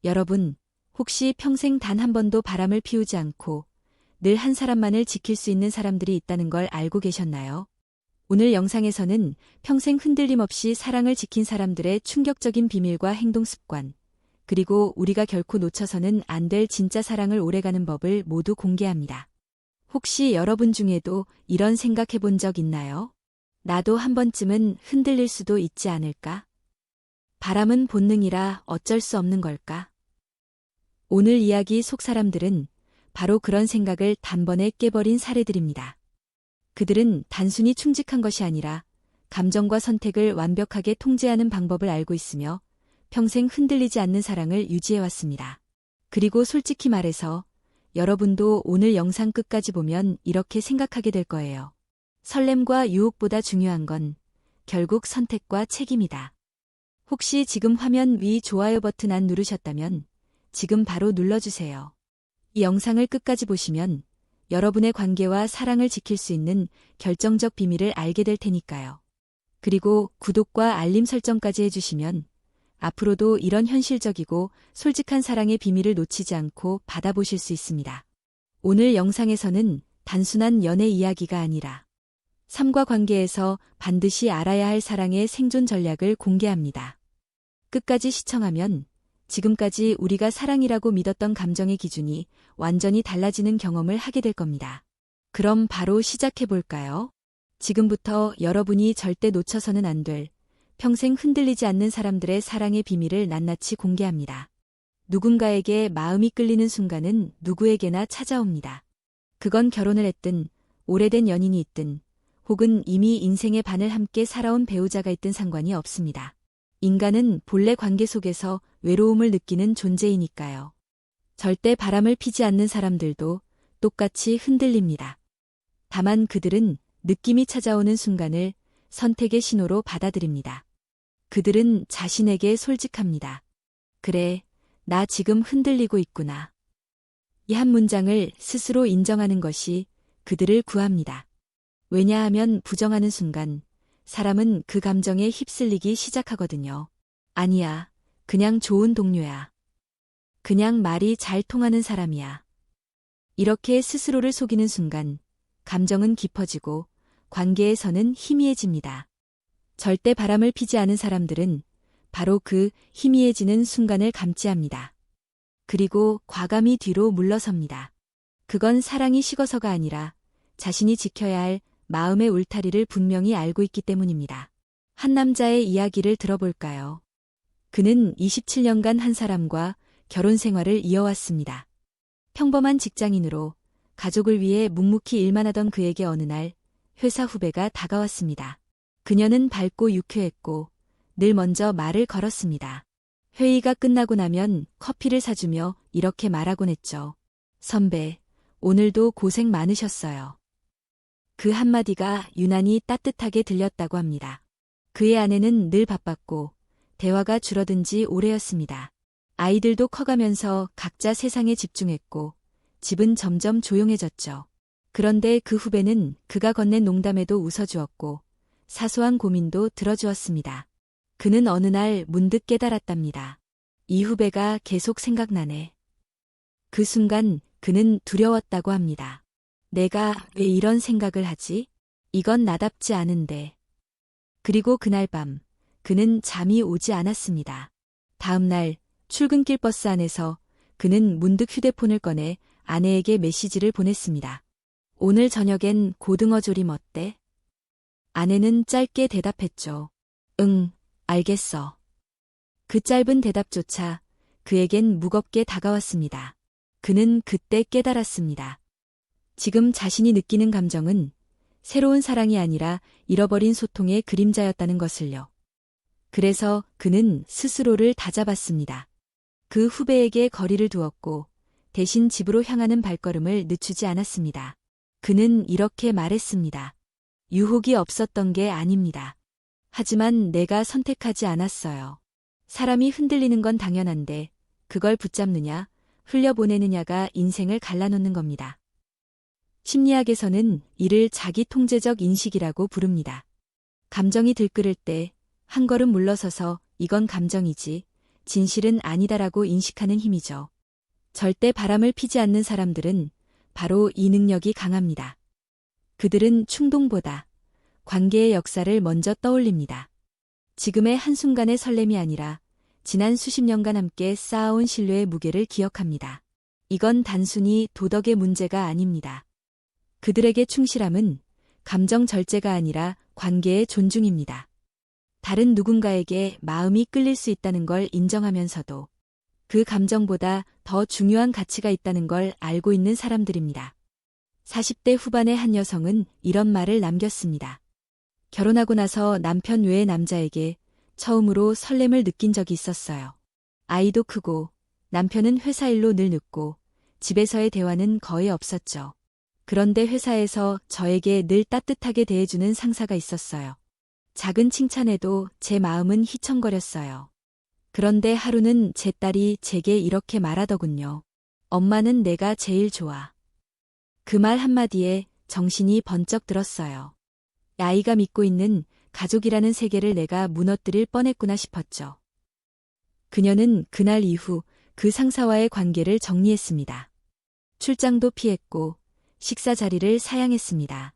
여러분, 혹시 평생 단 한 번도 바람을 피우지 않고 늘 한 사람만을 지킬 수 있는 사람들이 있다는 걸 알고 계셨나요? 오늘 영상에서는 평생 흔들림 없이 사랑을 지킨 사람들의 충격적인 비밀과 행동 습관, 그리고 우리가 결코 놓쳐서는 안 될 진짜 사랑을 오래가는 법을 모두 공개합니다. 혹시 여러분 중에도 이런 생각해 본 적 있나요? 나도 한 번쯤은 흔들릴 수도 있지 않을까? 바람은 본능이라 어쩔 수 없는 걸까? 오늘 이야기 속 사람들은 바로 그런 생각을 단번에 깨버린 사례들입니다. 그들은 단순히 충직한 것이 아니라 감정과 선택을 완벽하게 통제하는 방법을 알고 있으며 평생 흔들리지 않는 사랑을 유지해왔습니다. 그리고 솔직히 말해서 여러분도 오늘 영상 끝까지 보면 이렇게 생각하게 될 거예요. 설렘과 유혹보다 중요한 건 결국 선택과 책임이다. 혹시 지금 화면 위 좋아요 버튼 안 누르셨다면 지금 바로 눌러주세요. 이 영상을 끝까지 보시면 여러분의 관계와 사랑을 지킬 수 있는 결정적 비밀을 알게 될 테니까요. 그리고 구독과 알림 설정까지 해주시면 앞으로도 이런 현실적이고 솔직한 사랑의 비밀을 놓치지 않고 받아보실 수 있습니다. 오늘 영상에서는 단순한 연애 이야기가 아니라 삶과 관계에서 반드시 알아야 할 사랑의 생존 전략을 공개합니다. 끝까지 시청하면 지금까지 우리가 사랑이라고 믿었던 감정의 기준이 완전히 달라지는 경험을 하게 될 겁니다. 그럼 바로 시작해볼까요? 지금부터 여러분이 절대 놓쳐서는 안 될 평생 흔들리지 않는 사람들의 사랑의 비밀을 낱낱이 공개합니다. 누군가에게 마음이 끌리는 순간은 누구에게나 찾아옵니다. 그건 결혼을 했든, 오래된 연인이 있든, 혹은 이미 인생의 반을 함께 살아온 배우자가 있든 상관이 없습니다. 인간은 본래 관계 속에서 외로움을 느끼는 존재이니까요. 절대 바람을 피지 않는 사람들도 똑같이 흔들립니다. 다만 그들은 느낌이 찾아오는 순간을 선택의 신호로 받아들입니다. 그들은 자신에게 솔직합니다. 그래, 나 지금 흔들리고 있구나. 이 한 문장을 스스로 인정하는 것이 그들을 구합니다. 왜냐하면 부정하는 순간 사람은 그 감정에 휩쓸리기 시작하거든요. 아니야, 그냥 좋은 동료야. 그냥 말이 잘 통하는 사람이야. 이렇게 스스로를 속이는 순간 감정은 깊어지고 관계에서는 희미해집니다. 절대 바람을 피지 않은 사람들은 바로 그 희미해지는 순간을 감지합니다. 그리고 과감히 뒤로 물러섭니다. 그건 사랑이 식어서가 아니라 자신이 지켜야 할 마음의 울타리를 분명히 알고 있기 때문입니다. 한 남자의 이야기를 들어볼까요? 그는 27년간 한 사람과 결혼 생활을 이어왔습니다. 평범한 직장인으로 가족을 위해 묵묵히 일만 하던 그에게 어느 날 회사 후배가 다가왔습니다. 그녀는 밝고 유쾌했고 늘 먼저 말을 걸었습니다. 회의가 끝나고 나면 커피를 사주며 이렇게 말하곤 했죠. 선배, 오늘도 고생 많으셨어요. 그 한마디가 유난히 따뜻하게 들렸다고 합니다. 그의 아내는 늘 바빴고 대화가 줄어든 지 오래였습니다. 아이들도 커가면서 각자 세상에 집중했고 집은 점점 조용해졌죠. 그런데 그 후배는 그가 건넨 농담에도 웃어주었고 사소한 고민도 들어주었습니다. 그는 어느 날 문득 깨달았답니다. 이 후배가 계속 생각나네. 그 순간 그는 두려웠다고 합니다. 내가 왜 이런 생각을 하지? 이건 나답지 않은데. 그리고 그날 밤 그는 잠이 오지 않았습니다. 다음 날 출근길 버스 안에서 그는 문득 휴대폰을 꺼내 아내에게 메시지를 보냈습니다. 오늘 저녁엔 고등어 조림 어때? 아내는 짧게 대답했죠. 응, 알겠어. 그 짧은 대답조차 그에겐 무겁게 다가왔습니다. 그는 그때 깨달았습니다. 지금 자신이 느끼는 감정은 새로운 사랑이 아니라 잃어버린 소통의 그림자였다는 것을요. 그래서 그는 스스로를 다잡았습니다. 그 후배에게 거리를 두었고 대신 집으로 향하는 발걸음을 늦추지 않았습니다. 그는 이렇게 말했습니다. 유혹이 없었던 게 아닙니다. 하지만 내가 선택하지 않았어요. 사람이 흔들리는 건 당연한데 그걸 붙잡느냐, 흘려보내느냐가 인생을 갈라놓는 겁니다. 심리학에서는 이를 자기통제적 인식이라고 부릅니다. 감정이 들끓을 때 한 걸음 물러서서 이건 감정이지, 진실은 아니다라고 인식하는 힘이죠. 절대 바람을 피지 않는 사람들은 바로 이 능력이 강합니다. 그들은 충동보다 관계의 역사를 먼저 떠올립니다. 지금의 한순간의 설렘이 아니라 지난 수십 년간 함께 쌓아온 신뢰의 무게를 기억합니다. 이건 단순히 도덕의 문제가 아닙니다. 그들에게 충실함은 감정 절제가 아니라 관계의 존중입니다. 다른 누군가에게 마음이 끌릴 수 있다는 걸 인정하면서도 그 감정보다 더 중요한 가치가 있다는 걸 알고 있는 사람들입니다. 40대 후반의 한 여성은 이런 말을 남겼습니다. 결혼하고 나서 남편 외의 남자에게 처음으로 설렘을 느낀 적이 있었어요. 아이도 크고 남편은 회사 일로 늘 늦고 집에서의 대화는 거의 없었죠. 그런데 회사에서 저에게 늘 따뜻하게 대해주는 상사가 있었어요. 작은 칭찬에도 제 마음은 휘청거렸어요. 그런데 하루는 제 딸이 제게 이렇게 말하더군요. 엄마는 내가 제일 좋아. 그 말 한마디에 정신이 번쩍 들었어요. 아이가 믿고 있는 가족이라는 세계를 내가 무너뜨릴 뻔했구나 싶었죠. 그녀는 그날 이후 그 상사와의 관계를 정리했습니다. 출장도 피했고 식사 자리를 사양했습니다.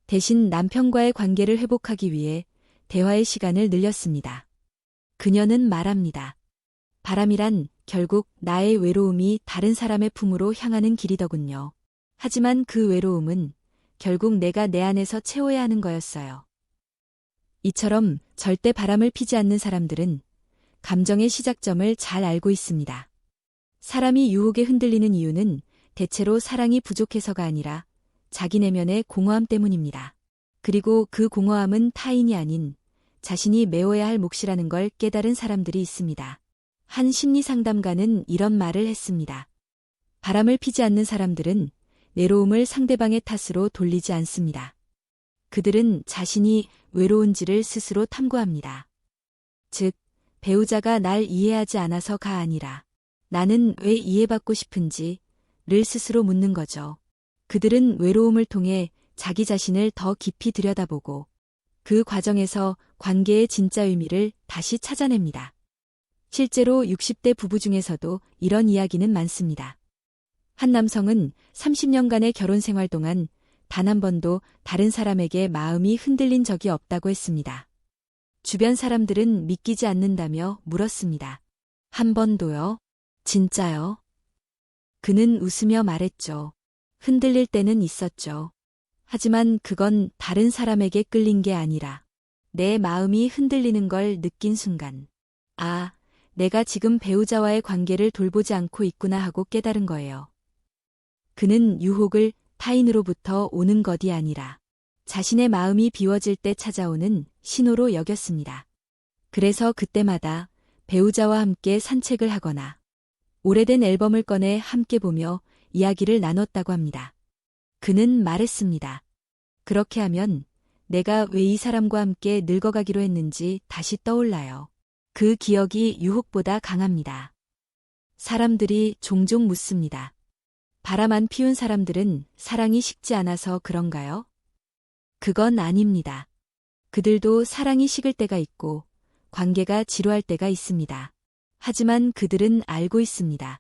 대신 남편과의 관계를 회복하기 위해 대화의 시간을 늘렸습니다. 그녀는 말합니다. 바람이란 결국 나의 외로움이 다른 사람의 품으로 향하는 길이더군요. 하지만 그 외로움은 결국 내가 내 안에서 채워야 하는 거였어요. 이처럼 절대 바람을 피지 않는 사람들은 감정의 시작점을 잘 알고 있습니다. 사람이 유혹에 흔들리는 이유는 대체로 사랑이 부족해서가 아니라 자기 내면의 공허함 때문입니다. 그리고 그 공허함은 타인이 아닌 자신이 메워야 할 몫이라는 걸 깨달은 사람들이 있습니다. 한 심리상담가는 이런 말을 했습니다. 바람을 피지 않는 사람들은 외로움을 상대방의 탓으로 돌리지 않습니다. 그들은 자신이 외로운지를 스스로 탐구합니다. 즉, 배우자가 날 이해하지 않아서가 아니라 나는 왜 이해받고 싶은지를 스스로 묻는 거죠. 그들은 외로움을 통해 자기 자신을 더 깊이 들여다보고 그 과정에서 관계의 진짜 의미를 다시 찾아냅니다. 실제로 60대 부부 중에서도 이런 이야기는 많습니다. 한 남성은 30년간의 결혼 생활 동안 단 한 번도 다른 사람에게 마음이 흔들린 적이 없다고 했습니다. 주변 사람들은 믿기지 않는다며 물었습니다. 한 번도요? 진짜요? 그는 웃으며 말했죠. 흔들릴 때는 있었죠. 하지만 그건 다른 사람에게 끌린 게 아니라 내 마음이 흔들리는 걸 느낀 순간, 아, 내가 지금 배우자와의 관계를 돌보지 않고 있구나 하고 깨달은 거예요. 그는 유혹을 타인으로부터 오는 것이 아니라 자신의 마음이 비워질 때 찾아오는 신호로 여겼습니다. 그래서 그때마다 배우자와 함께 산책을 하거나 오래된 앨범을 꺼내 함께 보며 이야기를 나눴다고 합니다. 그는 말했습니다. 그렇게 하면 내가 왜 이 사람과 함께 늙어가기로 했는지 다시 떠올라요. 그 기억이 유혹보다 강합니다. 사람들이 종종 묻습니다. 바람 안 피운 사람들은 사랑이 식지 않아서 그런가요? 그건 아닙니다. 그들도 사랑이 식을 때가 있고 관계가 지루할 때가 있습니다. 하지만 그들은 알고 있습니다.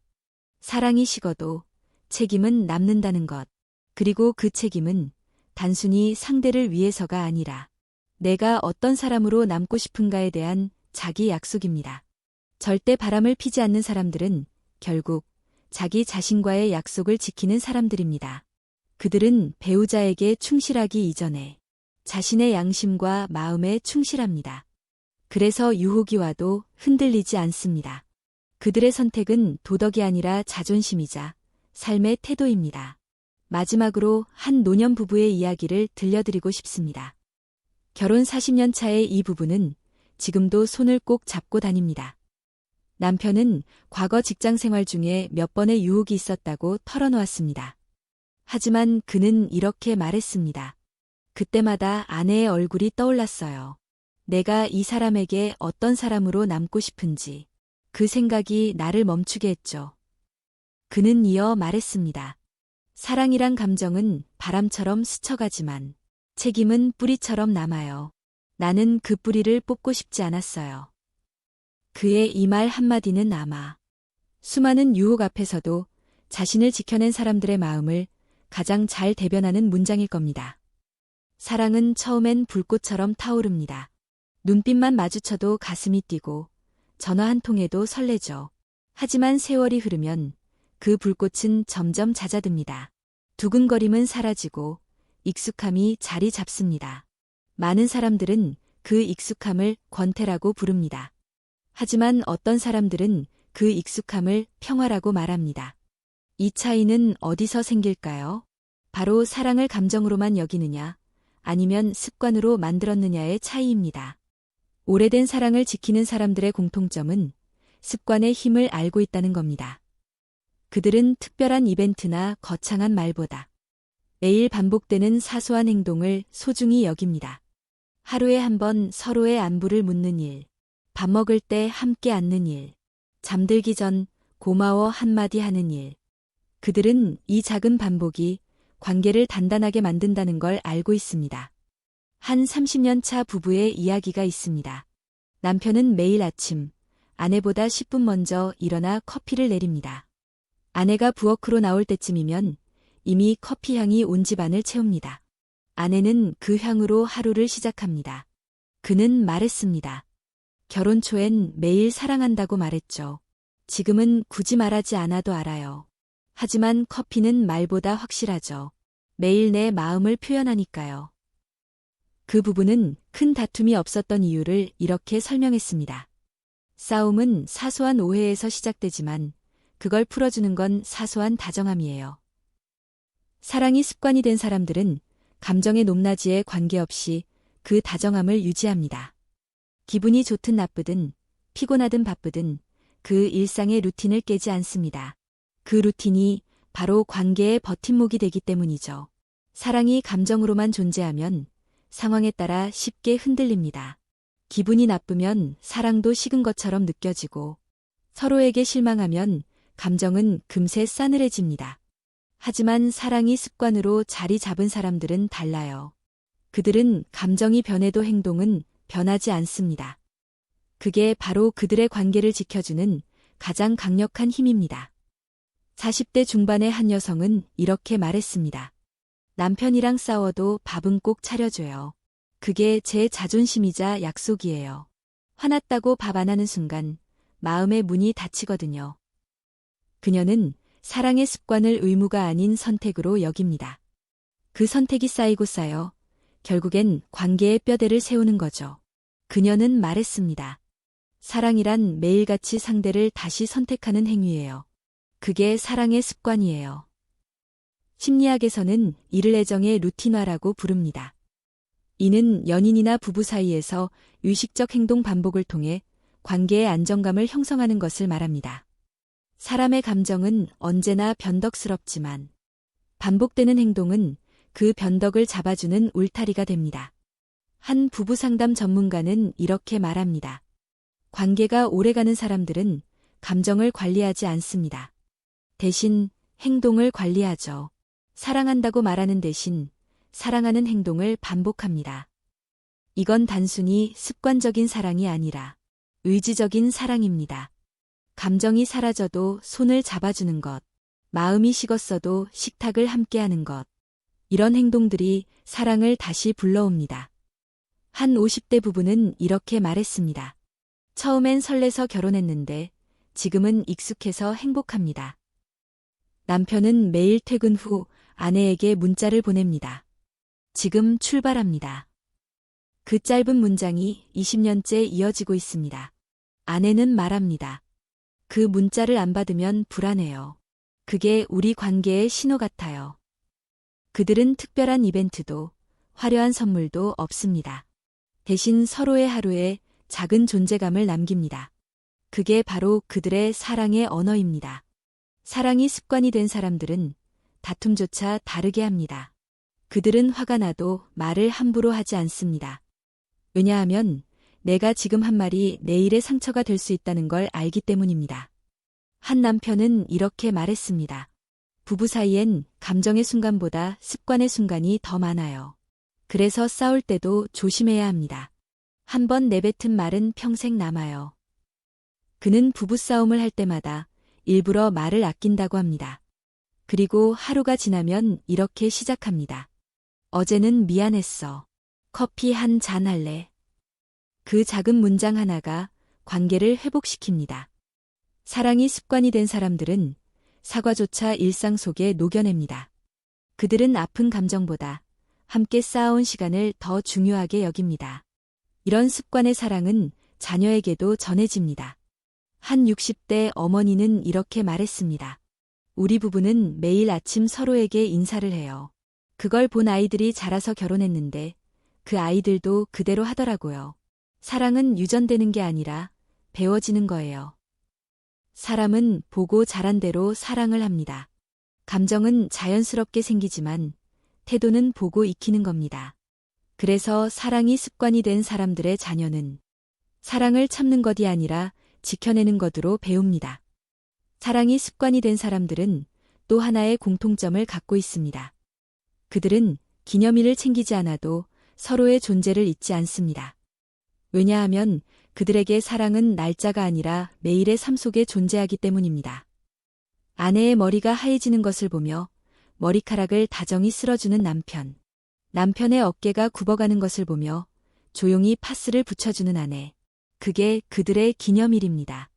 사랑이 식어도 책임은 남는다는 것. 그리고 그 책임은 단순히 상대를 위해서가 아니라 내가 어떤 사람으로 남고 싶은가에 대한 자기 약속입니다. 절대 바람을 피지 않는 사람들은 결국 자기 자신과의 약속을 지키는 사람들입니다. 그들은 배우자에게 충실하기 이전에 자신의 양심과 마음에 충실합니다. 그래서 유혹이 와도 흔들리지 않습니다. 그들의 선택은 도덕이 아니라 자존심이자 삶의 태도입니다. 마지막으로 한 노년 부부의 이야기를 들려드리고 싶습니다. 결혼 40년 차의 이 부부는 지금도 손을 꼭 잡고 다닙니다. 남편은 과거 직장 생활 중에 몇 번의 유혹이 있었다고 털어놓았습니다. 하지만 그는 이렇게 말했습니다. 그때마다 아내의 얼굴이 떠올랐어요. 내가 이 사람에게 어떤 사람으로 남고 싶은지 그 생각이 나를 멈추게 했죠. 그는 이어 말했습니다. 사랑이란 감정은 바람처럼 스쳐가지만 책임은 뿌리처럼 남아요. 나는 그 뿌리를 뽑고 싶지 않았어요. 그의 이 말 한마디는 아마 수많은 유혹 앞에서도 자신을 지켜낸 사람들의 마음을 가장 잘 대변하는 문장일 겁니다. 사랑은 처음엔 불꽃처럼 타오릅니다. 눈빛만 마주쳐도 가슴이 뛰고 전화 한 통에도 설레죠. 하지만 세월이 흐르면 그 불꽃은 점점 잦아듭니다. 두근거림은 사라지고 익숙함이 자리 잡습니다. 많은 사람들은 그 익숙함을 권태라고 부릅니다. 하지만 어떤 사람들은 그 익숙함을 평화라고 말합니다. 이 차이는 어디서 생길까요? 바로 사랑을 감정으로만 여기느냐, 아니면 습관으로 만들었느냐의 차이입니다. 오래된 사랑을 지키는 사람들의 공통점은 습관의 힘을 알고 있다는 겁니다. 그들은 특별한 이벤트나 거창한 말보다 매일 반복되는 사소한 행동을 소중히 여깁니다. 하루에 한 번 서로의 안부를 묻는 일, 밥 먹을 때 함께 앉는 일, 잠들기 전 고마워 한마디 하는 일. 그들은 이 작은 반복이 관계를 단단하게 만든다는 걸 알고 있습니다. 한 30년 차 부부의 이야기가 있습니다. 남편은 매일 아침 아내보다 10분 먼저 일어나 커피를 내립니다. 아내가 부엌으로 나올 때쯤이면 이미 커피 향이 온 집안을 채웁니다. 아내는 그 향으로 하루를 시작합니다. 그는 말했습니다. 결혼 초엔 매일 사랑한다고 말했죠. 지금은 굳이 말하지 않아도 알아요. 하지만 커피는 말보다 확실하죠. 매일 내 마음을 표현하니까요. 그 부부는 큰 다툼이 없었던 이유를 이렇게 설명했습니다. 싸움은 사소한 오해에서 시작되지만 그걸 풀어주는 건 사소한 다정함이에요. 사랑이 습관이 된 사람들은 감정의 높낮이에 관계없이 그 다정함을 유지합니다. 기분이 좋든 나쁘든 피곤하든 바쁘든 그 일상의 루틴을 깨지 않습니다. 그 루틴이 바로 관계의 버팀목이 되기 때문이죠. 사랑이 감정으로만 존재하면 상황에 따라 쉽게 흔들립니다. 기분이 나쁘면 사랑도 식은 것처럼 느껴지고 서로에게 실망하면 감정은 금세 싸늘해집니다. 하지만 사랑이 습관으로 자리 잡은 사람들은 달라요. 그들은 감정이 변해도 행동은 변하지 않습니다. 그게 바로 그들의 관계를 지켜주는 가장 강력한 힘입니다. 40대 중반의 한 여성은 이렇게 말했습니다. 남편이랑 싸워도 밥은 꼭 차려줘요. 그게 제 자존심이자 약속이에요. 화났다고 밥 안 하는 순간 마음의 문이 닫히거든요. 그녀는 사랑의 습관을 의무가 아닌 선택으로 여깁니다. 그 선택이 쌓이고 쌓여 결국엔 관계의 뼈대를 세우는 거죠. 그녀는 말했습니다. 사랑이란 매일같이 상대를 다시 선택하는 행위예요. 그게 사랑의 습관이에요. 심리학에서는 이를 애정의 루틴화라고 부릅니다. 이는 연인이나 부부 사이에서 의식적 행동 반복을 통해 관계의 안정감을 형성하는 것을 말합니다. 사람의 감정은 언제나 변덕스럽지만 반복되는 행동은 그 변덕을 잡아주는 울타리가 됩니다. 한 부부 상담 전문가는 이렇게 말합니다. 관계가 오래가는 사람들은 감정을 관리하지 않습니다. 대신 행동을 관리하죠. 사랑한다고 말하는 대신 사랑하는 행동을 반복합니다. 이건 단순히 습관적인 사랑이 아니라 의지적인 사랑입니다. 감정이 사라져도 손을 잡아주는 것, 마음이 식었어도 식탁을 함께하는 것, 이런 행동들이 사랑을 다시 불러옵니다. 한 50대 부부는 이렇게 말했습니다. 처음엔 설레서 결혼했는데 지금은 익숙해서 행복합니다. 남편은 매일 퇴근 후 아내에게 문자를 보냅니다. 지금 출발합니다. 그 짧은 문장이 20년째 이어지고 있습니다. 아내는 말합니다. 그 문자를 안 받으면 불안해요. 그게 우리 관계의 신호 같아요. 그들은 특별한 이벤트도 화려한 선물도 없습니다. 대신 서로의 하루에 작은 존재감을 남깁니다. 그게 바로 그들의 사랑의 언어입니다. 사랑이 습관이 된 사람들은 다툼조차 다르게 합니다. 그들은 화가 나도 말을 함부로 하지 않습니다. 왜냐하면 내가 지금 한 말이 내일의 상처가 될 수 있다는 걸 알기 때문입니다. 한 남편은 이렇게 말했습니다. 부부 사이엔 감정의 순간보다 습관의 순간이 더 많아요. 그래서 싸울 때도 조심해야 합니다. 한 번 내뱉은 말은 평생 남아요. 그는 부부싸움을 할 때마다 일부러 말을 아낀다고 합니다. 그리고 하루가 지나면 이렇게 시작합니다. 어제는 미안했어. 커피 한 잔 할래? 그 작은 문장 하나가 관계를 회복시킵니다. 사랑이 습관이 된 사람들은 사과조차 일상 속에 녹여냅니다. 그들은 아픈 감정보다 함께 쌓아온 시간을 더 중요하게 여깁니다. 이런 습관의 사랑은 자녀에게도 전해집니다. 한 60대 어머니는 이렇게 말했습니다. 우리 부부는 매일 아침 서로에게 인사를 해요. 그걸 본 아이들이 자라서 결혼했는데 그 아이들도 그대로 하더라고요. 사랑은 유전되는 게 아니라 배워지는 거예요. 사람은 보고 자란 대로 사랑을 합니다. 감정은 자연스럽게 생기지만 태도는 보고 익히는 겁니다. 그래서 사랑이 습관이 된 사람들의 자녀는 사랑을 참는 것이 아니라 지켜내는 것으로 배웁니다. 사랑이 습관이 된 사람들은 또 하나의 공통점을 갖고 있습니다. 그들은 기념일을 챙기지 않아도 서로의 존재를 잊지 않습니다. 왜냐하면 그들에게 사랑은 날짜가 아니라 매일의 삶 속에 존재하기 때문입니다. 아내의 머리가 하얘지는 것을 보며 머리카락을 다정히 쓸어주는 남편. 남편의 어깨가 굽어가는 것을 보며 조용히 파스를 붙여주는 아내. 그게 그들의 기념일입니다.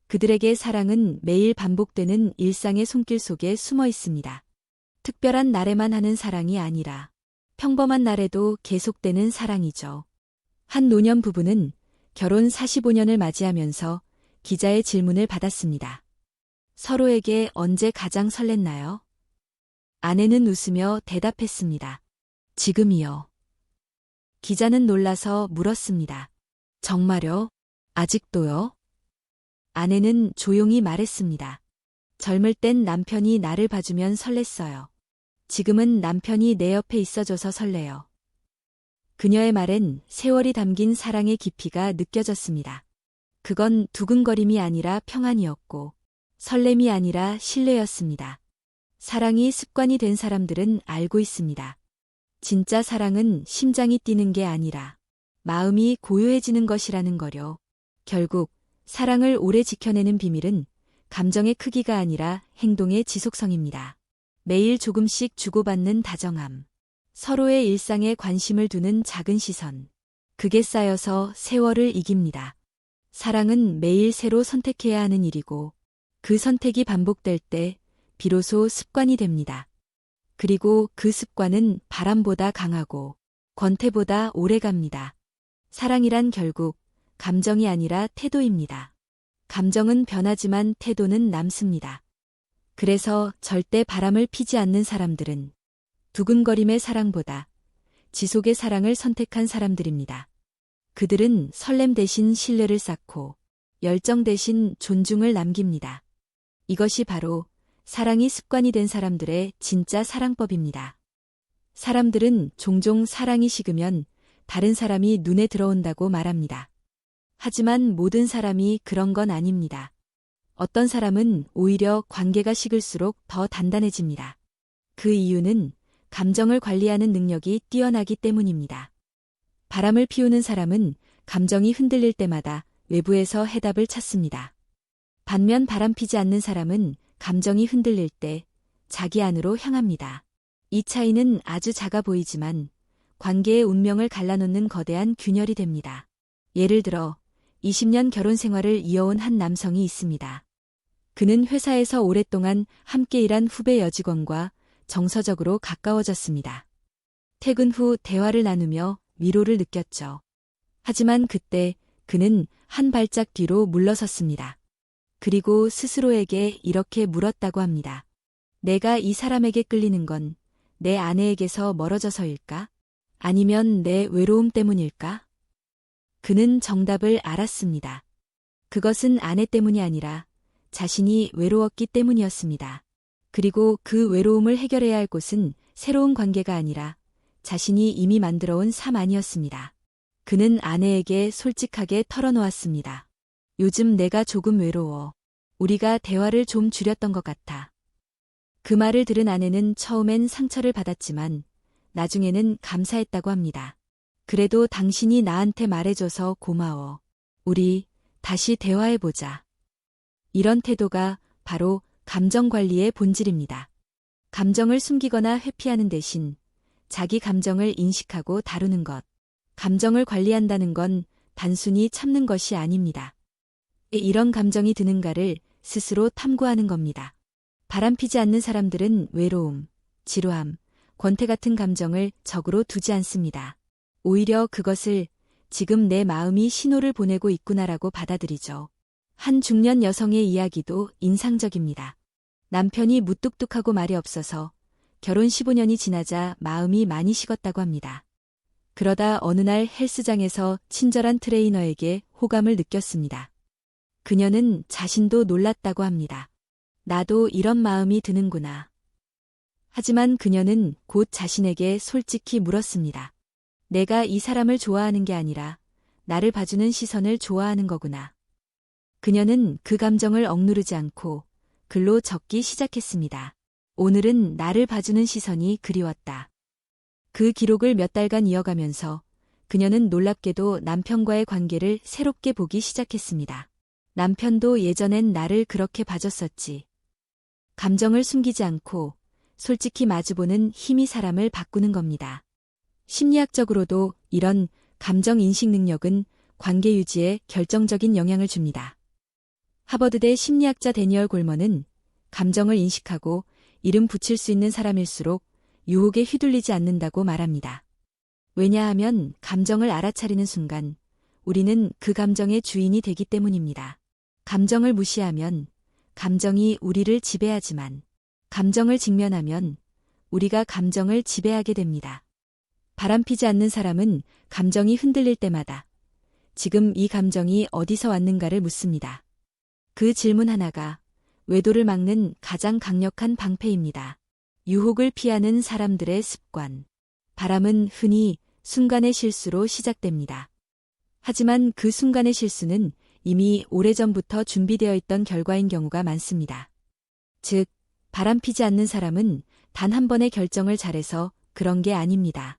그들에게 사랑은 매일 반복되는 일상의 손길 속에 숨어 있습니다. 특별한 날에만 하는 사랑이 아니라 평범한 날에도 계속되는 사랑이죠. 한 노년 부부는 결혼 45년을 맞이하면서 기자의 질문을 받았습니다. 서로에게 언제 가장 설렜나요? 아내는 웃으며 대답했습니다. 지금이요. 기자는 놀라서 물었습니다. 정말요? 아직도요? 아내는 조용히 말했습니다. 젊을 땐 남편이 나를 봐주면 설렜어요. 지금은 남편이 내 옆에 있어줘서 설레요. 그녀의 말엔 세월이 담긴 사랑의 깊이가 느껴졌습니다. 그건 두근거림이 아니라 평안이었고 설렘이 아니라 신뢰였습니다. 사랑이 습관이 된 사람들은 알고 있습니다. 진짜 사랑은 심장이 뛰는 게 아니라 마음이 고요해지는 것이라는 거요. 결국 사랑을 오래 지켜내는 비밀은 감정의 크기가 아니라 행동의 지속성입니다. 매일 조금씩 주고받는 다정함. 서로의 일상에 관심을 두는 작은 시선. 그게 쌓여서 세월을 이깁니다. 사랑은 매일 새로 선택해야 하는 일이고 그 선택이 반복될 때 비로소 습관이 됩니다. 그리고 그 습관은 바람보다 강하고 권태보다 오래 갑니다. 사랑이란 결국 감정이 아니라 태도입니다. 감정은 변하지만 태도는 남습니다. 그래서 절대 바람을 피지 않는 사람들은 두근거림의 사랑보다 지속의 사랑을 선택한 사람들입니다. 그들은 설렘 대신 신뢰를 쌓고 열정 대신 존중을 남깁니다. 이것이 바로 사랑이 습관이 된 사람들의 진짜 사랑법입니다. 사람들은 종종 사랑이 식으면 다른 사람이 눈에 들어온다고 말합니다. 하지만 모든 사람이 그런 건 아닙니다. 어떤 사람은 오히려 관계가 식을수록 더 단단해집니다. 그 이유는 감정을 관리하는 능력이 뛰어나기 때문입니다. 바람을 피우는 사람은 감정이 흔들릴 때마다 외부에서 해답을 찾습니다. 반면 바람피지 않는 사람은 감정이 흔들릴 때 자기 안으로 향합니다. 이 차이는 아주 작아 보이지만 관계의 운명을 갈라놓는 거대한 균열이 됩니다. 예를 들어 20년 결혼 생활을 이어온 한 남성이 있습니다. 그는 회사에서 오랫동안 함께 일한 후배 여직원과 정서적으로 가까워졌습니다. 퇴근 후 대화를 나누며 위로를 느꼈죠. 하지만 그때 그는 한 발짝 뒤로 물러섰습니다. 그리고 스스로에게 이렇게 물었다고 합니다. 내가 이 사람에게 끌리는 건 내 아내에게서 멀어져서일까? 아니면 내 외로움 때문일까? 그는 정답을 알았습니다. 그것은 아내 때문이 아니라 자신이 외로웠기 때문이었습니다. 그리고 그 외로움을 해결해야 할 곳은 새로운 관계가 아니라 자신이 이미 만들어온 삶 아니었습니다. 그는 아내에게 솔직하게 털어놓았습니다. 요즘 내가 조금 외로워. 우리가 대화를 좀 줄였던 것 같아. 그 말을 들은 아내는 처음엔 상처를 받았지만 나중에는 감사했다고 합니다. 그래도 당신이 나한테 말해줘서 고마워. 우리 다시 대화해보자. 이런 태도가 바로 감정 관리의 본질입니다. 감정을 숨기거나 회피하는 대신 자기 감정을 인식하고 다루는 것. 감정을 관리한다는 건 단순히 참는 것이 아닙니다. 왜 이런 감정이 드는가를 스스로 탐구하는 겁니다. 바람피지 않는 사람들은 외로움, 지루함, 권태 같은 감정을 적으로 두지 않습니다. 오히려 그것을 지금 내 마음이 신호를 보내고 있구나라고 받아들이죠. 한 중년 여성의 이야기도 인상적입니다. 남편이 무뚝뚝하고 말이 없어서 결혼 15년이 지나자 마음이 많이 식었다고 합니다. 그러다 어느 날 헬스장에서 친절한 트레이너에게 호감을 느꼈습니다. 그녀는 자신도 놀랐다고 합니다. 나도 이런 마음이 드는구나. 하지만 그녀는 곧 자신에게 솔직히 물었습니다. 내가 이 사람을 좋아하는 게 아니라 나를 봐주는 시선을 좋아하는 거구나. 그녀는 그 감정을 억누르지 않고 글로 적기 시작했습니다. 오늘은 나를 봐주는 시선이 그리웠다. 그 기록을 몇 달간 이어가면서 그녀는 놀랍게도 남편과의 관계를 새롭게 보기 시작했습니다. 남편도 예전엔 나를 그렇게 봐줬었지. 감정을 숨기지 않고 솔직히 마주보는 힘이 사람을 바꾸는 겁니다. 심리학적으로도 이런 감정 인식 능력은 관계 유지에 결정적인 영향을 줍니다. 하버드대 심리학자 데니얼 골먼은 감정을 인식하고 이름 붙일 수 있는 사람일수록 유혹에 휘둘리지 않는다고 말합니다. 왜냐하면 감정을 알아차리는 순간 우리는 그 감정의 주인이 되기 때문입니다. 감정을 무시하면 감정이 우리를 지배하지만 감정을 직면하면 우리가 감정을 지배하게 됩니다. 바람피지 않는 사람은 감정이 흔들릴 때마다 지금 이 감정이 어디서 왔는가를 묻습니다. 그 질문 하나가 외도를 막는 가장 강력한 방패입니다. 유혹을 피하는 사람들의 습관. 바람은 흔히 순간의 실수로 시작됩니다. 하지만 그 순간의 실수는 이미 오래전부터 준비되어 있던 결과인 경우가 많습니다. 즉, 바람피지 않는 사람은 단 한 번의 결정을 잘해서 그런 게 아닙니다.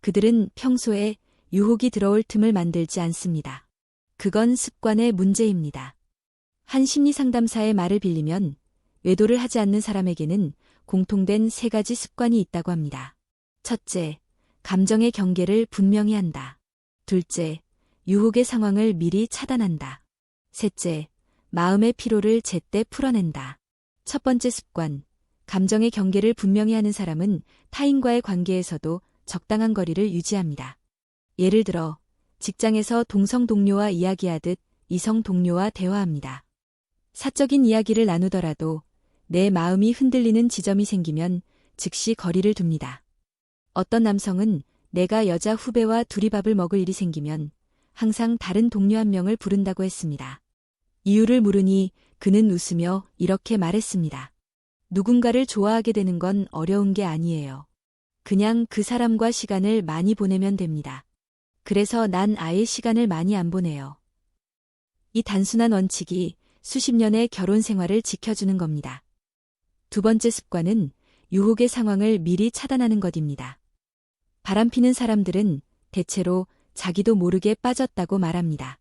그들은 평소에 유혹이 들어올 틈을 만들지 않습니다. 그건 습관의 문제입니다. 한 심리상담사의 말을 빌리면 외도를 하지 않는 사람에게는 공통된 3가지 습관이 있다고 합니다. 첫째, 감정의 경계를 분명히 한다. 둘째, 유혹의 상황을 미리 차단한다. 셋째, 마음의 피로를 제때 풀어낸다. 첫 번째 습관, 감정의 경계를 분명히 하는 사람은 타인과의 관계에서도 적당한 거리를 유지합니다. 예를 들어, 직장에서 동성 동료와 이야기하듯 이성 동료와 대화합니다. 사적인 이야기를 나누더라도 내 마음이 흔들리는 지점이 생기면 즉시 거리를 둡니다. 어떤 남성은 내가 여자 후배와 둘이 밥을 먹을 일이 생기면 항상 다른 동료 한 명을 부른다고 했습니다. 이유를 물으니 그는 웃으며 이렇게 말했습니다. 누군가를 좋아하게 되는 건 어려운 게 아니에요. 그냥 그 사람과 시간을 많이 보내면 됩니다. 그래서 난 아예 시간을 많이 안 보내요. 이 단순한 원칙이 수십 년의 결혼 생활을 지켜주는 겁니다. 두 번째 습관은 유혹의 상황을 미리 차단하는 것입니다. 바람피는 사람들은 대체로 자기도 모르게 빠졌다고 말합니다.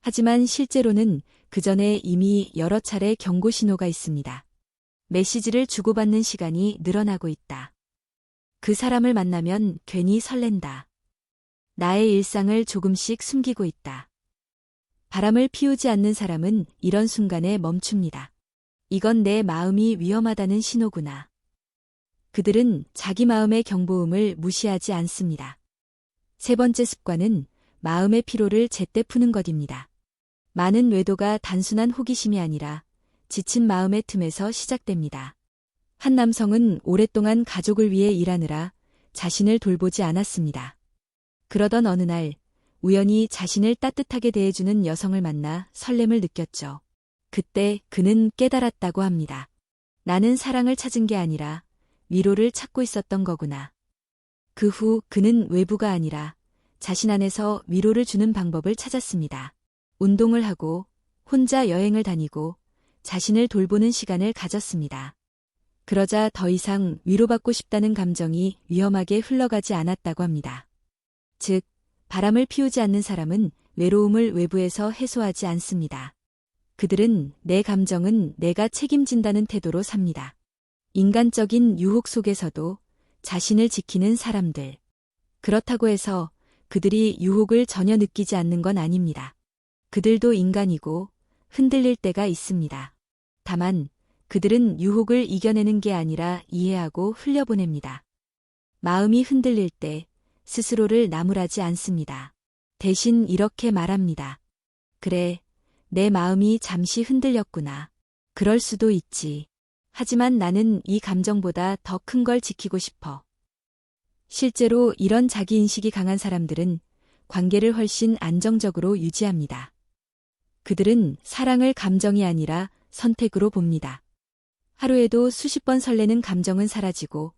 하지만 실제로는 그 전에 이미 여러 차례 경고 신호가 있습니다. 메시지를 주고받는 시간이 늘어나고 있다. 그 사람을 만나면 괜히 설렌다. 나의 일상을 조금씩 숨기고 있다. 바람을 피우지 않는 사람은 이런 순간에 멈춥니다. 이건 내 마음이 위험하다는 신호구나. 그들은 자기 마음의 경보음을 무시하지 않습니다. 세 번째 습관은 마음의 피로를 제때 푸는 것입니다. 많은 외도가 단순한 호기심이 아니라 지친 마음의 틈에서 시작됩니다. 한 남성은 오랫동안 가족을 위해 일하느라 자신을 돌보지 않았습니다. 그러던 어느 날 우연히 자신을 따뜻하게 대해주는 여성을 만나 설렘을 느꼈죠. 그때 그는 깨달았다고 합니다. 나는 사랑을 찾은 게 아니라 위로를 찾고 있었던 거구나. 그 후 그는 외부가 아니라 자신 안에서 위로를 주는 방법을 찾았습니다. 운동을 하고 혼자 여행을 다니고 자신을 돌보는 시간을 가졌습니다. 그러자 더 이상 위로받고 싶다는 감정이 위험하게 흘러가지 않았다고 합니다. 즉, 바람을 피우지 않는 사람은 외로움을 외부에서 해소하지 않습니다. 그들은 내 감정은 내가 책임진다는 태도로 삽니다. 인간적인 유혹 속에서도 자신을 지키는 사람들. 그렇다고 해서 그들이 유혹을 전혀 느끼지 않는 건 아닙니다. 그들도 인간이고 흔들릴 때가 있습니다. 다만 그들은 유혹을 이겨내는 게 아니라 이해하고 흘려보냅니다. 마음이 흔들릴 때 스스로를 나무라지 않습니다. 대신 이렇게 말합니다. 그래, 내 마음이 잠시 흔들렸구나. 그럴 수도 있지. 하지만 나는 이 감정보다 더 큰 걸 지키고 싶어. 실제로 이런 자기인식이 강한 사람들은 관계를 훨씬 안정적으로 유지합니다. 그들은 사랑을 감정이 아니라 선택으로 봅니다. 하루에도 수십 번 설레는 감정은 사라지고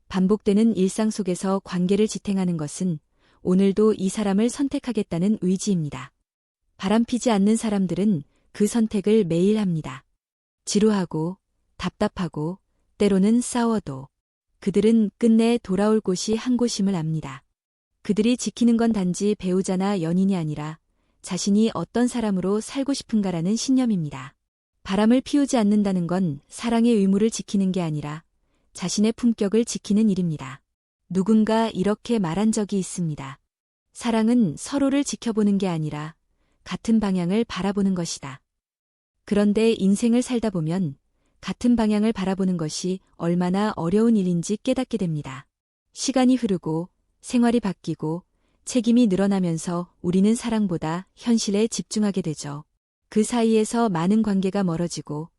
반복되는 일상 속에서 관계를 지탱하는 것은 오늘도 이 사람을 선택하겠다는 의지입니다. 바람피지 않는 사람들은 그 선택을 매일 합니다. 지루하고 답답하고 때로는 싸워도 그들은 끝내 돌아올 곳이 한 곳임을 압니다. 그들이 지키는 건 단지 배우자나 연인이 아니라 자신이 어떤 사람으로 살고 싶은가라는 신념입니다. 바람을 피우지 않는다는 건 사랑의 의무를 지키는 게 아니라 자신의 품격을 지키는 일입니다. 누군가 이렇게 말한 적이 있습니다. 사랑은 서로를 지켜보는 게 아니라 같은 방향을 바라보는 것이다. 그런데 인생을 살다 보면 같은 방향을 바라보는 것이 얼마나 어려운 일인지 깨닫게 됩니다. 시간이 흐르고 생활이 바뀌고 책임이 늘어나면서 우리는 사랑보다 현실에 집중하게 되죠. 그 사이에서 많은 관계가 멀어지고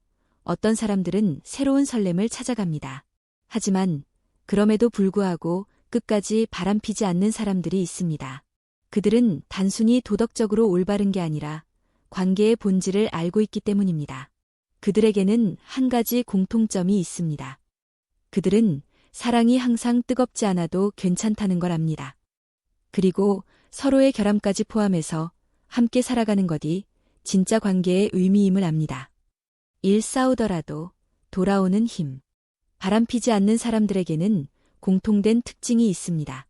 어떤 사람들은 새로운 설렘을 찾아갑니다. 하지만 그럼에도 불구하고 끝까지 바람피지 않는 사람들이 있습니다. 그들은 단순히 도덕적으로 올바른 게 아니라 관계의 본질을 알고 있기 때문입니다. 그들에게는 한 가지 공통점이 있습니다. 그들은 사랑이 항상 뜨겁지 않아도 괜찮다는 걸 압니다. 그리고 서로의 결함까지 포함해서 함께 살아가는 것이 진짜 관계의 의미임을 압니다. 일 싸우더라도 돌아오는 힘. 바람피지 않는 사람들에게는 공통된 특징이 있습니다.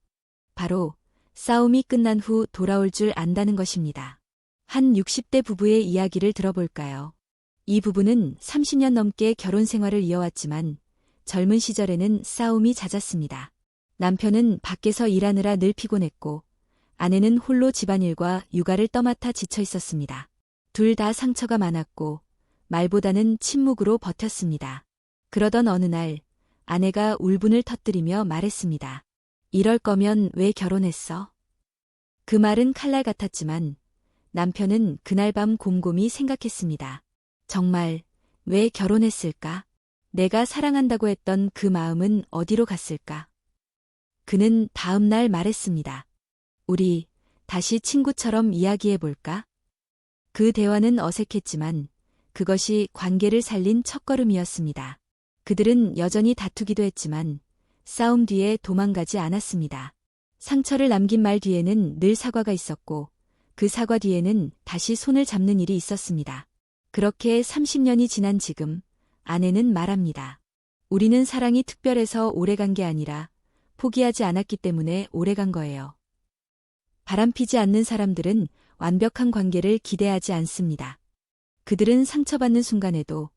바로 싸움이 끝난 후 돌아올 줄 안다는 것입니다. 한 60대 부부의 이야기를 들어볼까요? 이 부부는 30년 넘게 결혼 생활을 이어왔지만 젊은 시절에는 싸움이 잦았습니다. 남편은 밖에서 일하느라 늘 피곤했고 아내는 홀로 집안일과 육아를 떠맡아 지쳐 있었습니다. 둘 다 상처가 많았고 말보다는 침묵으로 버텼습니다. 그러던 어느 날 아내가 울분을 터뜨리며 말했습니다. 이럴 거면 왜 결혼했어? 그 말은 칼날 같았지만 남편은 그날 밤 곰곰이 생각했습니다. 정말 왜 결혼했을까? 내가 사랑한다고 했던 그 마음은 어디로 갔을까? 그는 다음 날 말했습니다. 우리 다시 친구처럼 이야기해볼까? 그 대화는 어색했지만 그것이 관계를 살린 첫걸음이었습니다. 그들은 여전히 다투기도 했지만 싸움 뒤에 도망가지 않았습니다. 상처를 남긴 말 뒤에는 늘 사과가 있었고 그 사과 뒤에는 다시 손을 잡는 일이 있었습니다. 그렇게 30년이 지난 지금 아내는 말합니다. 우리는 사랑이 특별해서 오래간 게 아니라 포기하지 않았기 때문에 오래간 거예요. 바람피지 않는 사람들은 완벽한 관계를 기대하지 않습니다. 그들은 상처받는 순간에도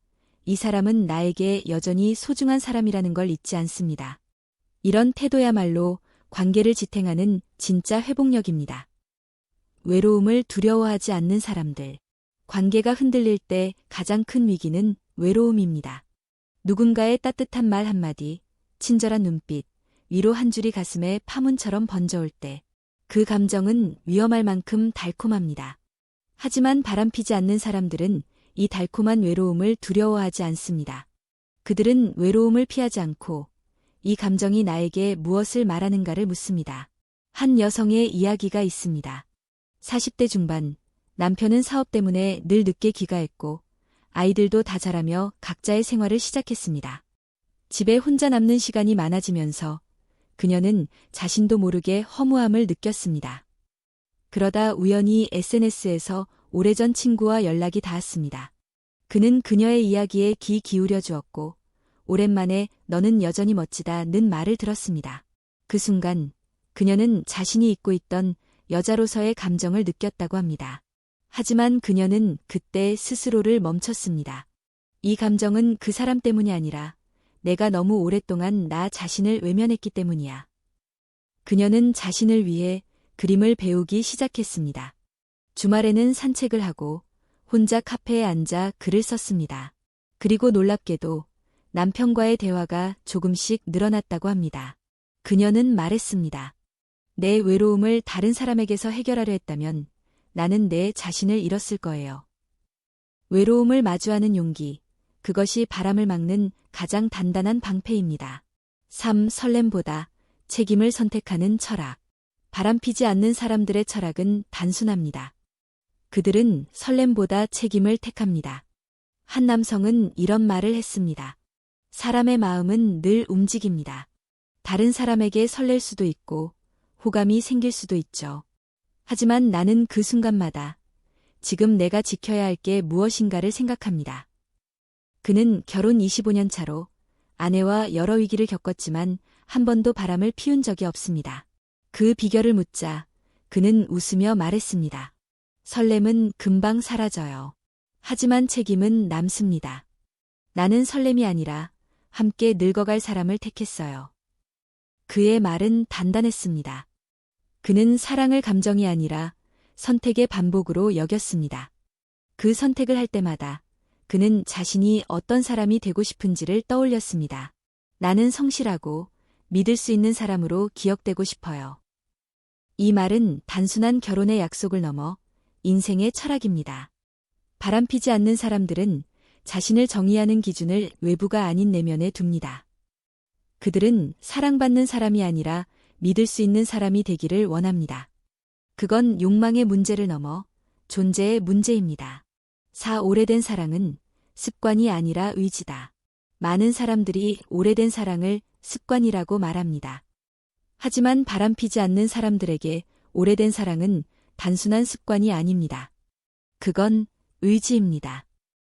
이 사람은 나에게 여전히 소중한 사람이라는 걸 잊지 않습니다. 이런 태도야말로 관계를 지탱하는 진짜 회복력입니다. 외로움을 두려워하지 않는 사람들. 관계가 흔들릴 때 가장 큰 위기는 외로움입니다. 누군가의 따뜻한 말 한마디, 친절한 눈빛, 위로 한 줄이 가슴에 파문처럼 번져올 때 그 감정은 위험할 만큼 달콤합니다. 하지만 바람피지 않는 사람들은 이 달콤한 외로움을 두려워하지 않습니다. 그들은 외로움을 피하지 않고 이 감정이 나에게 무엇을 말하는가를 묻습니다. 한 여성의 이야기가 있습니다. 40대 중반, 남편은 사업 때문에 늘 늦게 귀가했고 아이들도 다 자라며 각자의 생활을 시작했습니다. 집에 혼자 남는 시간이 많아지면서 그녀는 자신도 모르게 허무함을 느꼈습니다. 그러다 우연히 SNS에서 오래전 친구와 연락이 닿았습니다. 그는 그녀의 이야기에 귀 기울여 주었고 오랜만에 너는 여전히 멋지다는 말을 들었습니다. 그 순간 그녀는 자신이 잊고 있던 여자로서의 감정을 느꼈다고 합니다. 하지만 그녀는 그때 스스로를 멈췄습니다. 이 감정은 그 사람 때문이 아니라 내가 너무 오랫동안 나 자신을 외면했기 때문이야. 그녀는 자신을 위해 그림을 배우기 시작했습니다. 주말에는 산책을 하고 혼자 카페에 앉아 글을 썼습니다. 그리고 놀랍게도 남편과의 대화가 조금씩 늘어났다고 합니다. 그녀는 말했습니다. 내 외로움을 다른 사람에게서 해결하려 했다면 나는 내 자신을 잃었을 거예요. 외로움을 마주하는 용기, 그것이 바람을 막는 가장 단단한 방패입니다. 3. 설렘보다 책임을 선택하는 철학. 바람피지 않는 사람들의 철학은 단순합니다. 그들은 설렘보다 책임을 택합니다. 한 남성은 이런 말을 했습니다. 사람의 마음은 늘 움직입니다. 다른 사람에게 설렐 수도 있고 호감이 생길 수도 있죠. 하지만 나는 그 순간마다 지금 내가 지켜야 할 게 무엇인가를 생각합니다. 그는 결혼 25년 차로 아내와 여러 위기를 겪었지만 한 번도 바람을 피운 적이 없습니다. 그 비결을 묻자 그는 웃으며 말했습니다. 설렘은 금방 사라져요. 하지만 책임은 남습니다. 나는 설렘이 아니라 함께 늙어갈 사람을 택했어요. 그의 말은 단단했습니다. 그는 사랑을 감정이 아니라 선택의 반복으로 여겼습니다. 그 선택을 할 때마다 그는 자신이 어떤 사람이 되고 싶은지를 떠올렸습니다. 나는 성실하고 믿을 수 있는 사람으로 기억되고 싶어요. 이 말은 단순한 결혼의 약속을 넘어 인생의 철학입니다. 바람피지 않는 사람들은 자신을 정의하는 기준을 외부가 아닌 내면에 둡니다. 그들은 사랑받는 사람이 아니라 믿을 수 있는 사람이 되기를 원합니다. 그건 욕망의 문제를 넘어 존재의 문제입니다. 4. 오래된 사랑은 습관이 아니라 의지다. 많은 사람들이 오래된 사랑을 습관이라고 말합니다. 하지만 바람피지 않는 사람들에게 오래된 사랑은 단순한 습관이 아닙니다. 그건 의지입니다.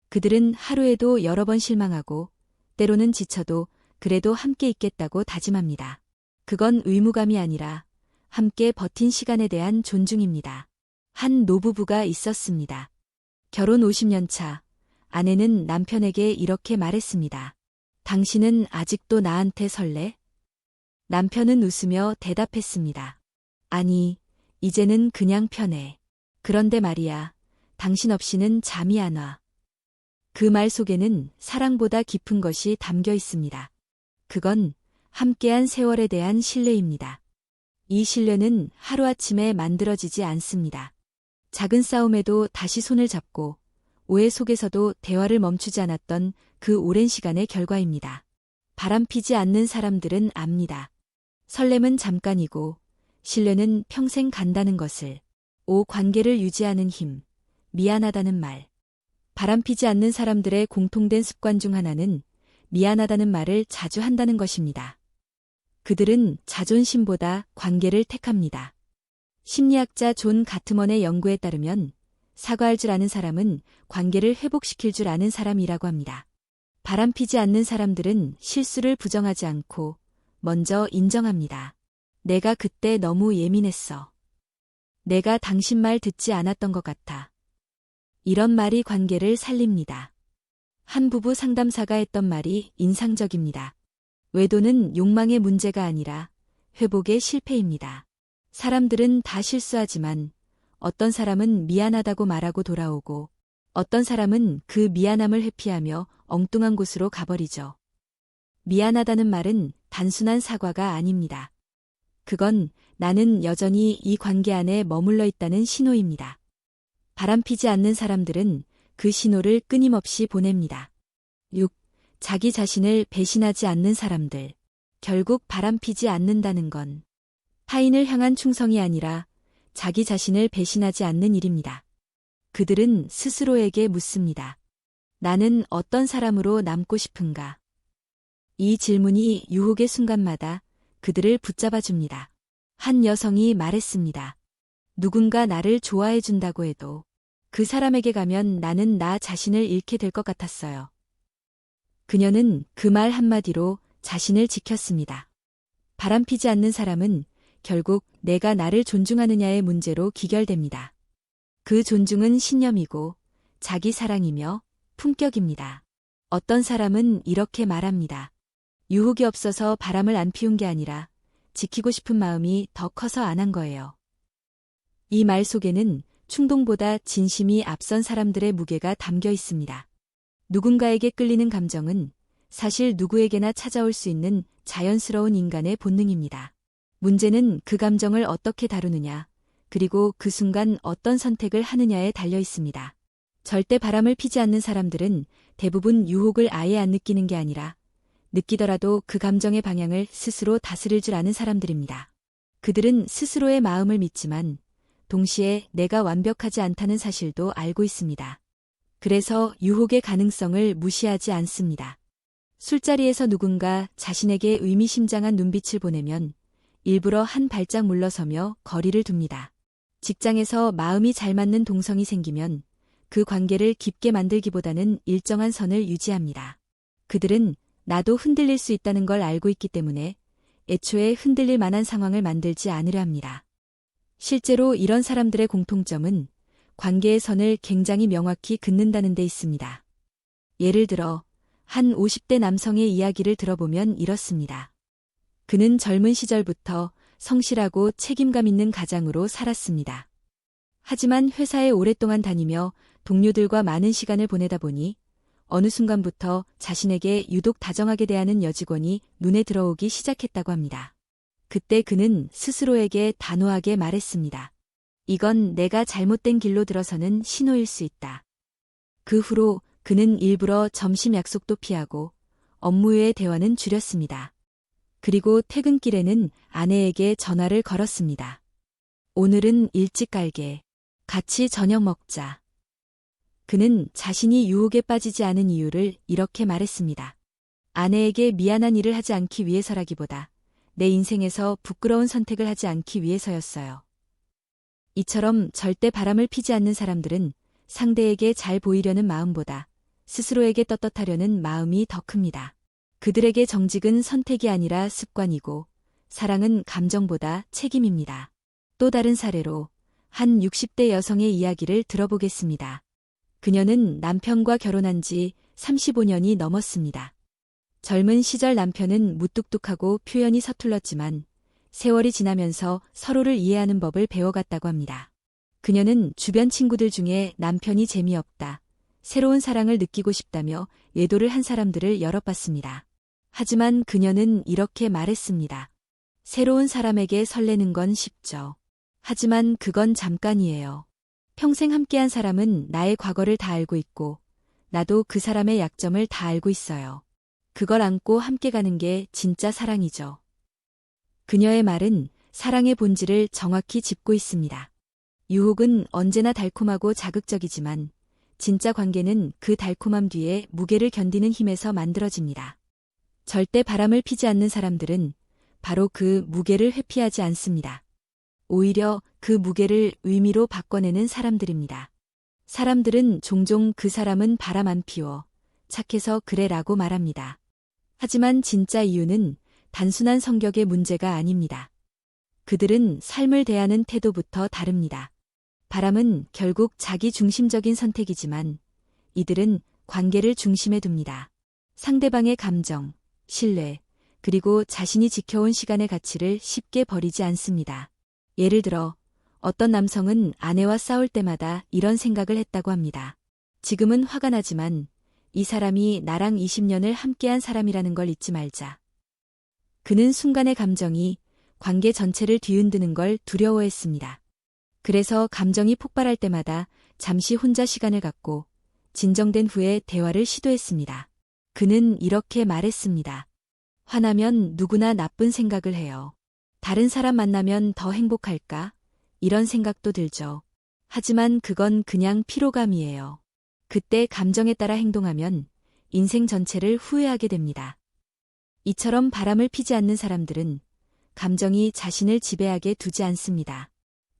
그들은 하루에도 여러 번 실망하고 때로는 지쳐도 그래도 함께 있겠다고 다짐합니다. 그건 의무감이 아니라 함께 버틴 시간에 대한 존중입니다. 한 노부부가 있었습니다. 결혼 50년 차, 아내는 남편에게 이렇게 말했습니다. 당신은 아직도 나한테 설레? 남편은 웃으며 대답했습니다. 아니, 이제는 그냥 편해. 그런데 말이야, 당신 없이는 잠이 안 와. 그 말 속에는 사랑보다 깊은 것이 담겨 있습니다. 그건 함께한 세월에 대한 신뢰입니다. 이 신뢰는 하루아침에 만들어지지 않습니다. 작은 싸움에도 다시 손을 잡고 오해 속에서도 대화를 멈추지 않았던 그 오랜 시간의 결과입니다. 바람피지 않는 사람들은 압니다. 설렘은 잠깐이고 신뢰는 평생 간다는 것을. 5. 관계를 유지하는 힘. 미안하다는 말. 바람피지 않는 사람들의 공통된 습관 중 하나는 미안하다는 말을 자주 한다는 것입니다. 그들은 자존심보다 관계를 택합니다. 심리학자 존 가트먼의 연구에 따르면 사과할 줄 아는 사람은 관계를 회복시킬 줄 아는 사람이라고 합니다. 바람피지 않는 사람들은 실수를 부정하지 않고 먼저 인정합니다. 내가 그때 너무 예민했어. 내가 당신 말 듣지 않았던 것 같아. 이런 말이 관계를 살립니다. 한 부부 상담사가 했던 말이 인상적입니다. 외도는 욕망의 문제가 아니라 회복의 실패입니다. 사람들은 다 실수하지만 어떤 사람은 미안하다고 말하고 돌아오고 어떤 사람은 그 미안함을 회피하며 엉뚱한 곳으로 가버리죠. 미안하다는 말은 단순한 사과가 아닙니다. 그건 나는 여전히 이 관계 안에 머물러 있다는 신호입니다. 바람피지 않는 사람들은 그 신호를 끊임없이 보냅니다. 6. 자기 자신을 배신하지 않는 사람들. 결국 바람피지 않는다는 건 타인을 향한 충성이 아니라 자기 자신을 배신하지 않는 일입니다. 그들은 스스로에게 묻습니다. 나는 어떤 사람으로 남고 싶은가? 이 질문이 유혹의 순간마다 그들을 붙잡아 줍니다. 한 여성이 말했습니다. 누군가 나를 좋아해 준다고 해도 그 사람에게 가면 나는 나 자신을 잃게 될 것 같았어요. 그녀는 그 말 한마디로 자신을 지켰습니다. 바람피지 않는 사람은 결국 내가 나를 존중하느냐의 문제로 귀결됩니다. 그 존중은 신념이고 자기 사랑이며 품격입니다. 어떤 사람은 이렇게 말합니다. 유혹이 없어서 바람을 안 피운 게 아니라 지키고 싶은 마음이 더 커서 안 한 거예요. 이 말 속에는 충동보다 진심이 앞선 사람들의 무게가 담겨 있습니다. 누군가에게 끌리는 감정은 사실 누구에게나 찾아올 수 있는 자연스러운 인간의 본능입니다. 문제는 그 감정을 어떻게 다루느냐, 그리고 그 순간 어떤 선택을 하느냐에 달려 있습니다. 절대 바람을 피지 않는 사람들은 대부분 유혹을 아예 안 느끼는 게 아니라 느끼더라도 그 감정의 방향을 스스로 다스릴 줄 아는 사람들입니다. 그들은 스스로의 마음을 믿지만 동시에 내가 완벽하지 않다는 사실도 알고 있습니다. 그래서 유혹의 가능성을 무시하지 않습니다. 술자리에서 누군가 자신에게 의미심장한 눈빛을 보내면 일부러 한 발짝 물러서며 거리를 둡니다. 직장에서 마음이 잘 맞는 동성이 생기면 그 관계를 깊게 만들기보다는 일정한 선을 유지합니다. 그들은 나도 흔들릴 수 있다는 걸 알고 있기 때문에 애초에 흔들릴 만한 상황을 만들지 않으려 합니다. 실제로 이런 사람들의 공통점은 관계의 선을 굉장히 명확히 긋는다는 데 있습니다. 예를 들어 한 50대 남성의 이야기를 들어보면 이렇습니다. 그는 젊은 시절부터 성실하고 책임감 있는 가장으로 살았습니다. 하지만 회사에 오랫동안 다니며 동료들과 많은 시간을 보내다 보니 어느 순간부터 자신에게 유독 다정하게 대하는 여직원이 눈에 들어오기 시작했다고 합니다. 그때 그는 스스로에게 단호하게 말했습니다. 이건 내가 잘못된 길로 들어서는 신호일 수 있다. 그 후로 그는 일부러 점심 약속도 피하고 업무 외의 대화는 줄였습니다. 그리고 퇴근길에는 아내에게 전화를 걸었습니다. 오늘은 일찍 갈게. 같이 저녁 먹자. 그는 자신이 유혹에 빠지지 않은 이유를 이렇게 말했습니다. 아내에게 미안한 일을 하지 않기 위해서라기보다 내 인생에서 부끄러운 선택을 하지 않기 위해서였어요. 이처럼 절대 바람을 피지 않는 사람들은 상대에게 잘 보이려는 마음보다 스스로에게 떳떳하려는 마음이 더 큽니다. 그들에게 정직은 선택이 아니라 습관이고 사랑은 감정보다 책임입니다. 또 다른 사례로 한 60대 여성의 이야기를 들어보겠습니다. 그녀는 남편과 결혼한 지 35년이 넘었습니다. 젊은 시절 남편은 무뚝뚝하고 표현이 서툴렀지만 세월이 지나면서 서로를 이해하는 법을 배워갔다고 합니다. 그녀는 주변 친구들 중에 남편이 재미없다, 새로운 사랑을 느끼고 싶다며 외도를 한 사람들을 여러 봤습니다. 하지만 그녀는 이렇게 말했습니다. 새로운 사람에게 설레는 건 쉽죠. 하지만 그건 잠깐이에요. 평생 함께한 사람은 나의 과거를 다 알고 있고 나도 그 사람의 약점을 다 알고 있어요. 그걸 안고 함께 가는 게 진짜 사랑이죠. 그녀의 말은 사랑의 본질을 정확히 짚고 있습니다. 유혹은 언제나 달콤하고 자극적이지만 진짜 관계는 그 달콤함 뒤에 무게를 견디는 힘에서 만들어집니다. 절대 바람을 피지 않는 사람들은 바로 그 무게를 회피하지 않습니다. 오히려 그 무게를 의미로 바꿔내는 사람들입니다. 사람들은 종종 그 사람은 바람 안 피워 착해서 그래라고 말합니다. 하지만 진짜 이유는 단순한 성격의 문제가 아닙니다. 그들은 삶을 대하는 태도부터 다릅니다. 바람은 결국 자기 중심적인 선택이지만 이들은 관계를 중심에 둡니다. 상대방의 감정, 신뢰, 그리고 자신이 지켜온 시간의 가치를 쉽게 버리지 않습니다. 예를 들어 어떤 남성은 아내와 싸울 때마다 이런 생각을 했다고 합니다. 지금은 화가 나지만 이 사람이 나랑 20년을 함께한 사람이라는 걸 잊지 말자. 그는 순간의 감정이 관계 전체를 뒤흔드는 걸 두려워했습니다. 그래서 감정이 폭발할 때마다 잠시 혼자 시간을 갖고 진정된 후에 대화를 시도했습니다. 그는 이렇게 말했습니다. 화나면 누구나 나쁜 생각을 해요. 다른 사람 만나면 더 행복할까? 이런 생각도 들죠. 하지만 그건 그냥 피로감이에요. 그때 감정에 따라 행동하면 인생 전체를 후회하게 됩니다. 이처럼 바람을 피지 않는 사람들은 감정이 자신을 지배하게 두지 않습니다.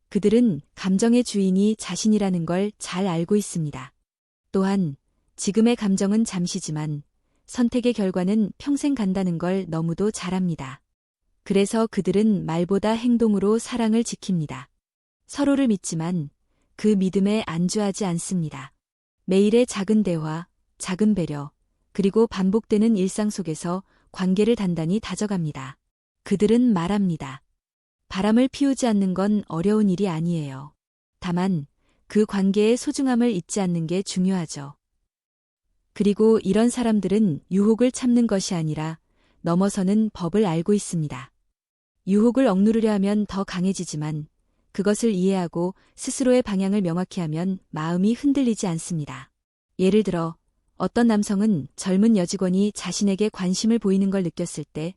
그들은 감정의 주인이 자신이라는 걸 잘 알고 있습니다. 또한 지금의 감정은 잠시지만 선택의 결과는 평생 간다는 걸 너무도 잘 압니다. 그래서 그들은 말보다 행동으로 사랑을 지킵니다. 서로를 믿지만 그 믿음에 안주하지 않습니다. 매일의 작은 대화, 작은 배려, 그리고 반복되는 일상 속에서 관계를 단단히 다져갑니다. 그들은 말합니다. 바람을 피우지 않는 건 어려운 일이 아니에요. 다만 그 관계의 소중함을 잊지 않는 게 중요하죠. 그리고 이런 사람들은 유혹을 참는 것이 아니라 넘어서는 법을 알고 있습니다. 유혹을 억누르려 하면 더 강해지지만 그것을 이해하고 스스로의 방향을 명확히 하면 마음이 흔들리지 않습니다. 예를 들어 어떤 남성은 젊은 여직원이 자신에게 관심을 보이는 걸 느꼈을 때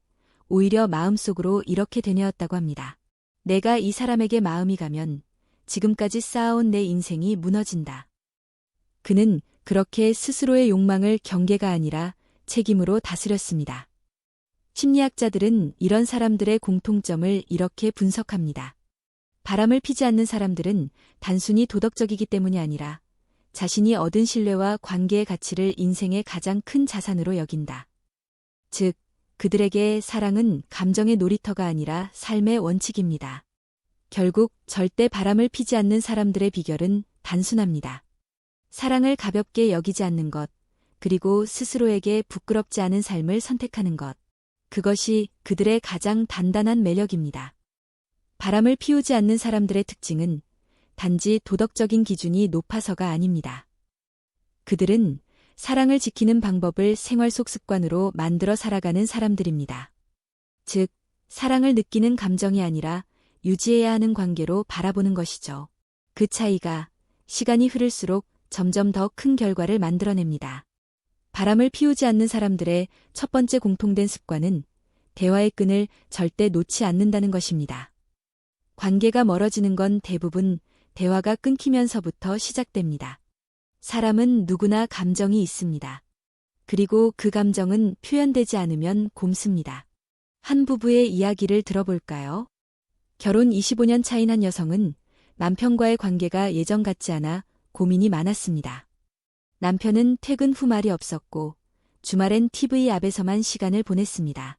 오히려 마음속으로 이렇게 되뇌었다고 합니다. 내가 이 사람에게 마음이 가면 지금까지 쌓아온 내 인생이 무너진다. 그는 그렇게 스스로의 욕망을 경계가 아니라 책임으로 다스렸습니다. 심리학자들은 이런 사람들의 공통점을 이렇게 분석합니다. 바람을 피지 않는 사람들은 단순히 도덕적이기 때문이 아니라 자신이 얻은 신뢰와 관계의 가치를 인생의 가장 큰 자산으로 여긴다. 즉, 그들에게 사랑은 감정의 놀이터가 아니라 삶의 원칙입니다. 결국 절대 바람을 피지 않는 사람들의 비결은 단순합니다. 사랑을 가볍게 여기지 않는 것, 그리고 스스로에게 부끄럽지 않은 삶을 선택하는 것. 그것이 그들의 가장 단단한 매력입니다. 바람을 피우지 않는 사람들의 특징은 단지 도덕적인 기준이 높아서가 아닙니다. 그들은 사랑을 지키는 방법을 생활 속 습관으로 만들어 살아가는 사람들입니다. 즉, 사랑을 느끼는 감정이 아니라 유지해야 하는 관계로 바라보는 것이죠. 그 차이가 시간이 흐를수록 점점 더 큰 결과를 만들어냅니다. 바람을 피우지 않는 사람들의 첫 번째 공통된 습관은 대화의 끈을 절대 놓지 않는다는 것입니다. 관계가 멀어지는 건 대부분 대화가 끊기면서부터 시작됩니다. 사람은 누구나 감정이 있습니다. 그리고 그 감정은 표현되지 않으면 곪습니다. 한 부부의 이야기를 들어볼까요? 결혼 25년 차인 한 여성은 남편과의 관계가 예전 같지 않아 고민이 많았습니다. 남편은 퇴근 후 말이 없었고 주말엔 TV 앞에서만 시간을 보냈습니다.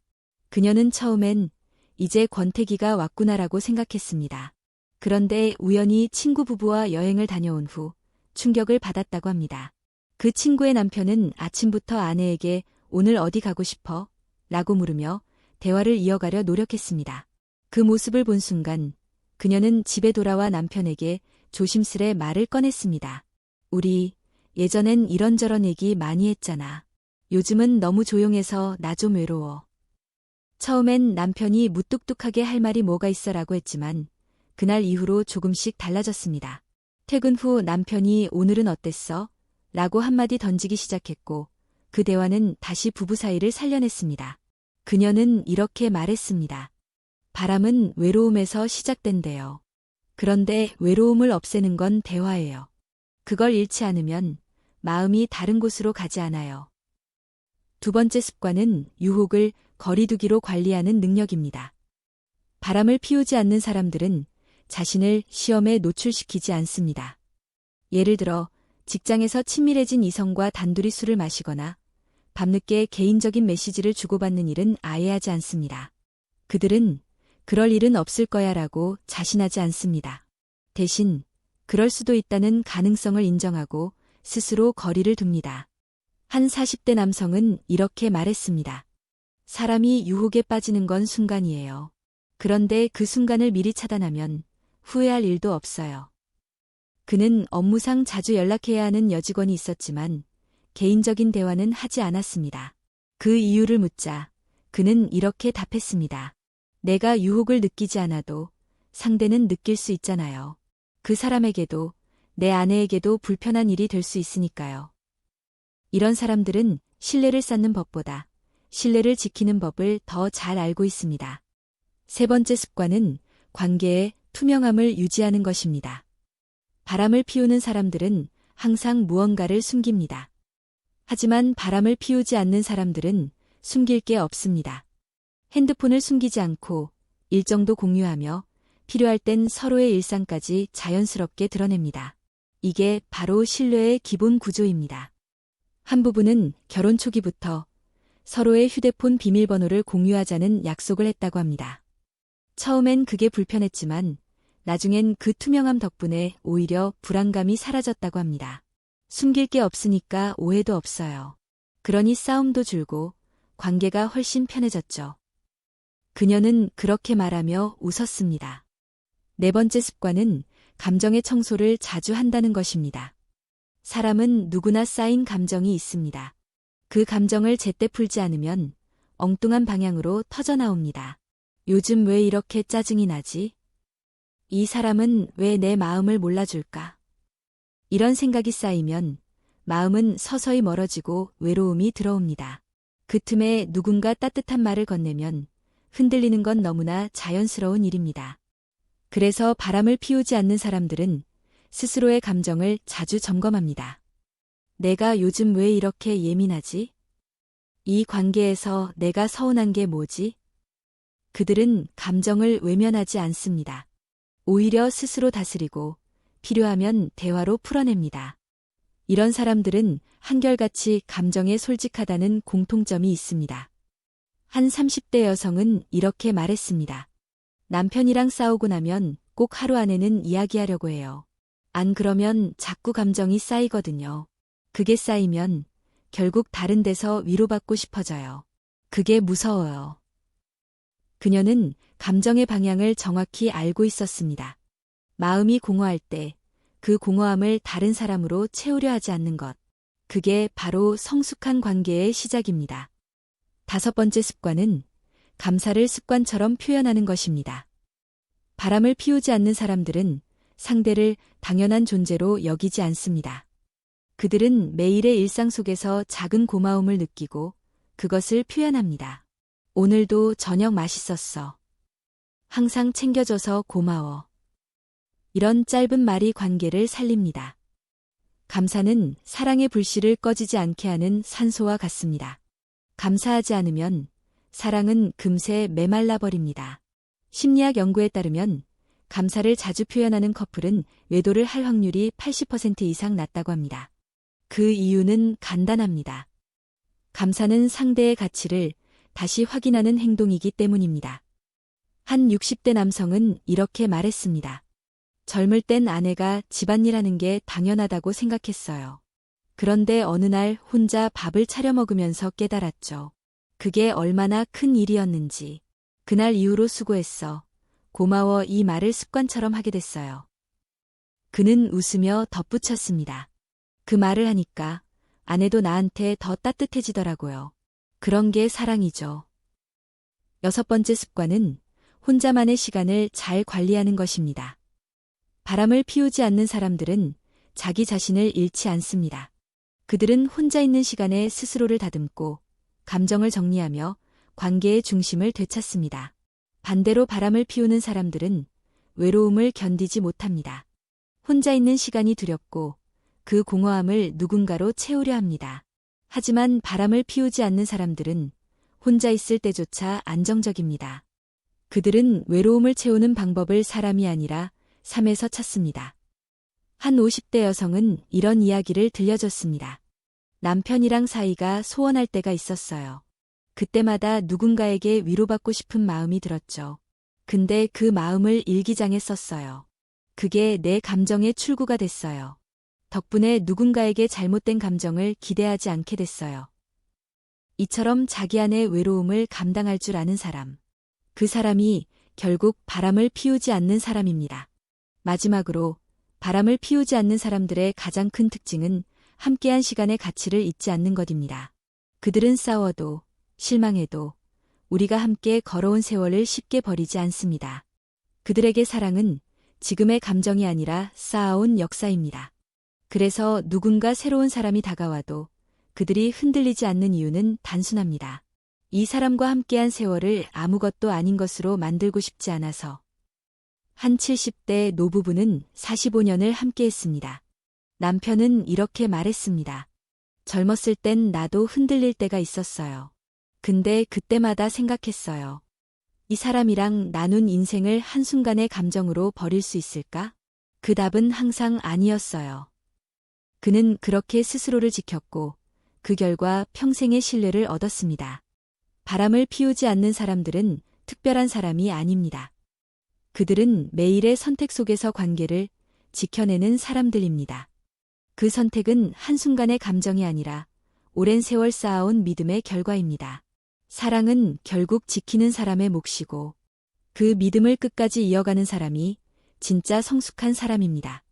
그녀는 처음엔 이제 권태기가 왔구나라고 생각했습니다. 그런데 우연히 친구 부부와 여행을 다녀온 후 충격을 받았다고 합니다. 그 친구의 남편은 아침부터 아내에게 오늘 어디 가고 싶어? 라고 물으며 대화를 이어가려 노력했습니다. 그 모습을 본 순간 그녀는 집에 돌아와 남편에게 조심스레 말을 꺼냈습니다. 우리 예전엔 이런저런 얘기 많이 했잖아. 요즘은 너무 조용해서 나 좀 외로워. 처음엔 남편이 무뚝뚝하게 할 말이 뭐가 있어라고 했지만 그날 이후로 조금씩 달라졌습니다. 퇴근 후 남편이 오늘은 어땠어? 라고 한마디 던지기 시작했고 그 대화는 다시 부부 사이를 살려냈습니다. 그녀는 이렇게 말했습니다. 바람은 외로움에서 시작된대요. 그런데 외로움을 없애는 건 대화예요. 그걸 잃지 않으면 마음이 다른 곳으로 가지 않아요. 두 번째 습관은 유혹을 거리두기로 관리하는 능력입니다. 바람을 피우지 않는 사람들은 자신을 시험에 노출시키지 않습니다. 예를 들어 직장에서 친밀해진 이성과 단둘이 술을 마시거나 밤늦게 개인적인 메시지를 주고받는 일은 아예 하지 않습니다. 그들은 그럴 일은 없을 거야라고 자신하지 않습니다. 대신 그럴 수도 있다는 가능성을 인정하고 스스로 거리를 둡니다. 한 40대 남성은 이렇게 말했습니다. 사람이 유혹에 빠지는 건 순간이에요. 그런데 그 순간을 미리 차단하면 후회할 일도 없어요. 그는 업무상 자주 연락해야 하는 여직원이 있었지만 개인적인 대화는 하지 않았습니다. 그 이유를 묻자 그는 이렇게 답했습니다. 내가 유혹을 느끼지 않아도 상대는 느낄 수 있잖아요. 그 사람에게도 내 아내에게도 불편한 일이 될 수 있으니까요. 이런 사람들은 신뢰를 쌓는 법보다 신뢰를 지키는 법을 더 잘 알고 있습니다. 세 번째 습관은 관계의 투명함을 유지하는 것입니다. 바람을 피우는 사람들은 항상 무언가를 숨깁니다. 하지만 바람을 피우지 않는 사람들은 숨길 게 없습니다. 핸드폰을 숨기지 않고 일정도 공유하며 필요할 땐 서로의 일상까지 자연스럽게 드러냅니다. 이게 바로 신뢰의 기본 구조입니다. 한 부부는 결혼 초기부터 서로의 휴대폰 비밀번호를 공유하자는 약속을 했다고 합니다. 처음엔 그게 불편했지만 나중엔 그 투명함 덕분에 오히려 불안감이 사라졌다고 합니다. 숨길 게 없으니까 오해도 없어요. 그러니 싸움도 줄고 관계가 훨씬 편해졌죠. 그녀는 그렇게 말하며 웃었습니다. 네 번째 습관은 감정의 청소를 자주 한다는 것입니다. 사람은 누구나 쌓인 감정이 있습니다. 그 감정을 제때 풀지 않으면 엉뚱한 방향으로 터져나옵니다. 요즘 왜 이렇게 짜증이 나지? 이 사람은 왜 내 마음을 몰라줄까? 이런 생각이 쌓이면 마음은 서서히 멀어지고 외로움이 들어옵니다. 그 틈에 누군가 따뜻한 말을 건네면 흔들리는 건 너무나 자연스러운 일입니다. 그래서 바람을 피우지 않는 사람들은 스스로의 감정을 자주 점검합니다. 내가 요즘 왜 이렇게 예민하지? 이 관계에서 내가 서운한 게 뭐지? 그들은 감정을 외면하지 않습니다. 오히려 스스로 다스리고 필요하면 대화로 풀어냅니다. 이런 사람들은 한결같이 감정에 솔직하다는 공통점이 있습니다. 한 30대 여성은 이렇게 말했습니다. 남편이랑 싸우고 나면 꼭 하루 안에는 이야기하려고 해요. 안 그러면 자꾸 감정이 쌓이거든요. 그게 쌓이면 결국 다른 데서 위로받고 싶어져요. 그게 무서워요. 그녀는 감정의 방향을 정확히 알고 있었습니다. 마음이 공허할 때 그 공허함을 다른 사람으로 채우려 하지 않는 것. 그게 바로 성숙한 관계의 시작입니다. 다섯 번째 습관은 감사를 습관처럼 표현하는 것입니다. 바람을 피우지 않는 사람들은 상대를 당연한 존재로 여기지 않습니다. 그들은 매일의 일상 속에서 작은 고마움을 느끼고 그것을 표현합니다. 오늘도 저녁 맛있었어. 항상 챙겨줘서 고마워. 이런 짧은 말이 관계를 살립니다. 감사는 사랑의 불씨를 꺼지지 않게 하는 산소와 같습니다. 감사하지 않으면 사랑은 금세 메말라 버립니다. 심리학 연구에 따르면 감사를 자주 표현하는 커플은 외도를 할 확률이 80% 이상 낮다고 합니다. 그 이유는 간단합니다. 감사는 상대의 가치를 다시 확인하는 행동이기 때문입니다. 한 60대 남성은 이렇게 말했습니다. 젊을 땐 아내가 집안일 하는 게 당연하다고 생각했어요. 그런데 어느 날 혼자 밥을 차려 먹으면서 깨달았죠. 그게 얼마나 큰 일이었는지. 그날 이후로 수고했어. 고마워 이 말을 습관처럼 하게 됐어요. 그는 웃으며 덧붙였습니다. 그 말을 하니까 아내도 나한테 더 따뜻해지더라고요. 그런 게 사랑이죠. 여섯 번째 습관은 혼자만의 시간을 잘 관리하는 것입니다. 바람을 피우지 않는 사람들은 자기 자신을 잃지 않습니다. 그들은 혼자 있는 시간에 스스로를 다듬고 감정을 정리하며 관계의 중심을 되찾습니다. 반대로 바람을 피우는 사람들은 외로움을 견디지 못합니다. 혼자 있는 시간이 두렵고 그 공허함을 누군가로 채우려 합니다. 하지만 바람을 피우지 않는 사람들은 혼자 있을 때조차 안정적입니다. 그들은 외로움을 채우는 방법을 사람이 아니라 삶에서 찾습니다. 한 50대 여성은 이런 이야기를 들려줬습니다. 남편이랑 사이가 소원할 때가 있었어요. 그때마다 누군가에게 위로받고 싶은 마음이 들었죠. 근데 그 마음을 일기장에 썼어요. 그게 내 감정의 출구가 됐어요. 덕분에 누군가에게 잘못된 감정을 기대하지 않게 됐어요. 이처럼 자기 안의 외로움을 감당할 줄 아는 사람. 그 사람이 결국 바람을 피우지 않는 사람입니다. 마지막으로 바람을 피우지 않는 사람들의 가장 큰 특징은 함께한 시간의 가치를 잊지 않는 것입니다. 그들은 싸워도 실망해도 우리가 함께 걸어온 세월을 쉽게 버리지 않습니다. 그들에게 사랑은 지금의 감정이 아니라 쌓아온 역사입니다. 그래서 누군가 새로운 사람이 다가와도 그들이 흔들리지 않는 이유는 단순합니다. 이 사람과 함께한 세월을 아무것도 아닌 것으로 만들고 싶지 않아서. 한 70대 노부부는 45년을 함께했습니다. 남편은 이렇게 말했습니다. 젊었을 땐 나도 흔들릴 때가 있었어요. 근데 그때마다 생각했어요. 이 사람이랑 나눈 인생을 한순간의 감정으로 버릴 수 있을까? 그 답은 항상 아니었어요. 그는 그렇게 스스로를 지켰고 그 결과 평생의 신뢰를 얻었습니다. 바람을 피우지 않는 사람들은 특별한 사람이 아닙니다. 그들은 매일의 선택 속에서 관계를 지켜내는 사람들입니다. 그 선택은 한순간의 감정이 아니라 오랜 세월 쌓아온 믿음의 결과입니다. 사랑은 결국 지키는 사람의 몫이고 그 믿음을 끝까지 이어가는 사람이 진짜 성숙한 사람입니다.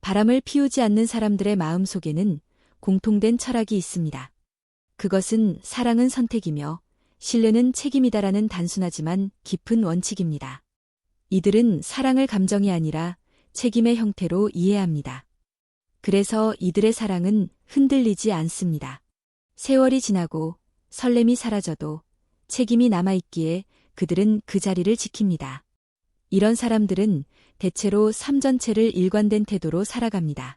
바람을 피우지 않는 사람들의 마음 속에는 공통된 철학이 있습니다. 그것은 사랑은 선택이며 신뢰는 책임이다라는 단순하지만 깊은 원칙입니다. 이들은 사랑을 감정이 아니라 책임의 형태로 이해합니다. 그래서 이들의 사랑은 흔들리지 않습니다. 세월이 지나고 설렘이 사라져도 책임이 남아있기에 그들은 그 자리를 지킵니다. 이런 사람들은 대체로 삶 전체를 일관된 태도로 살아갑니다.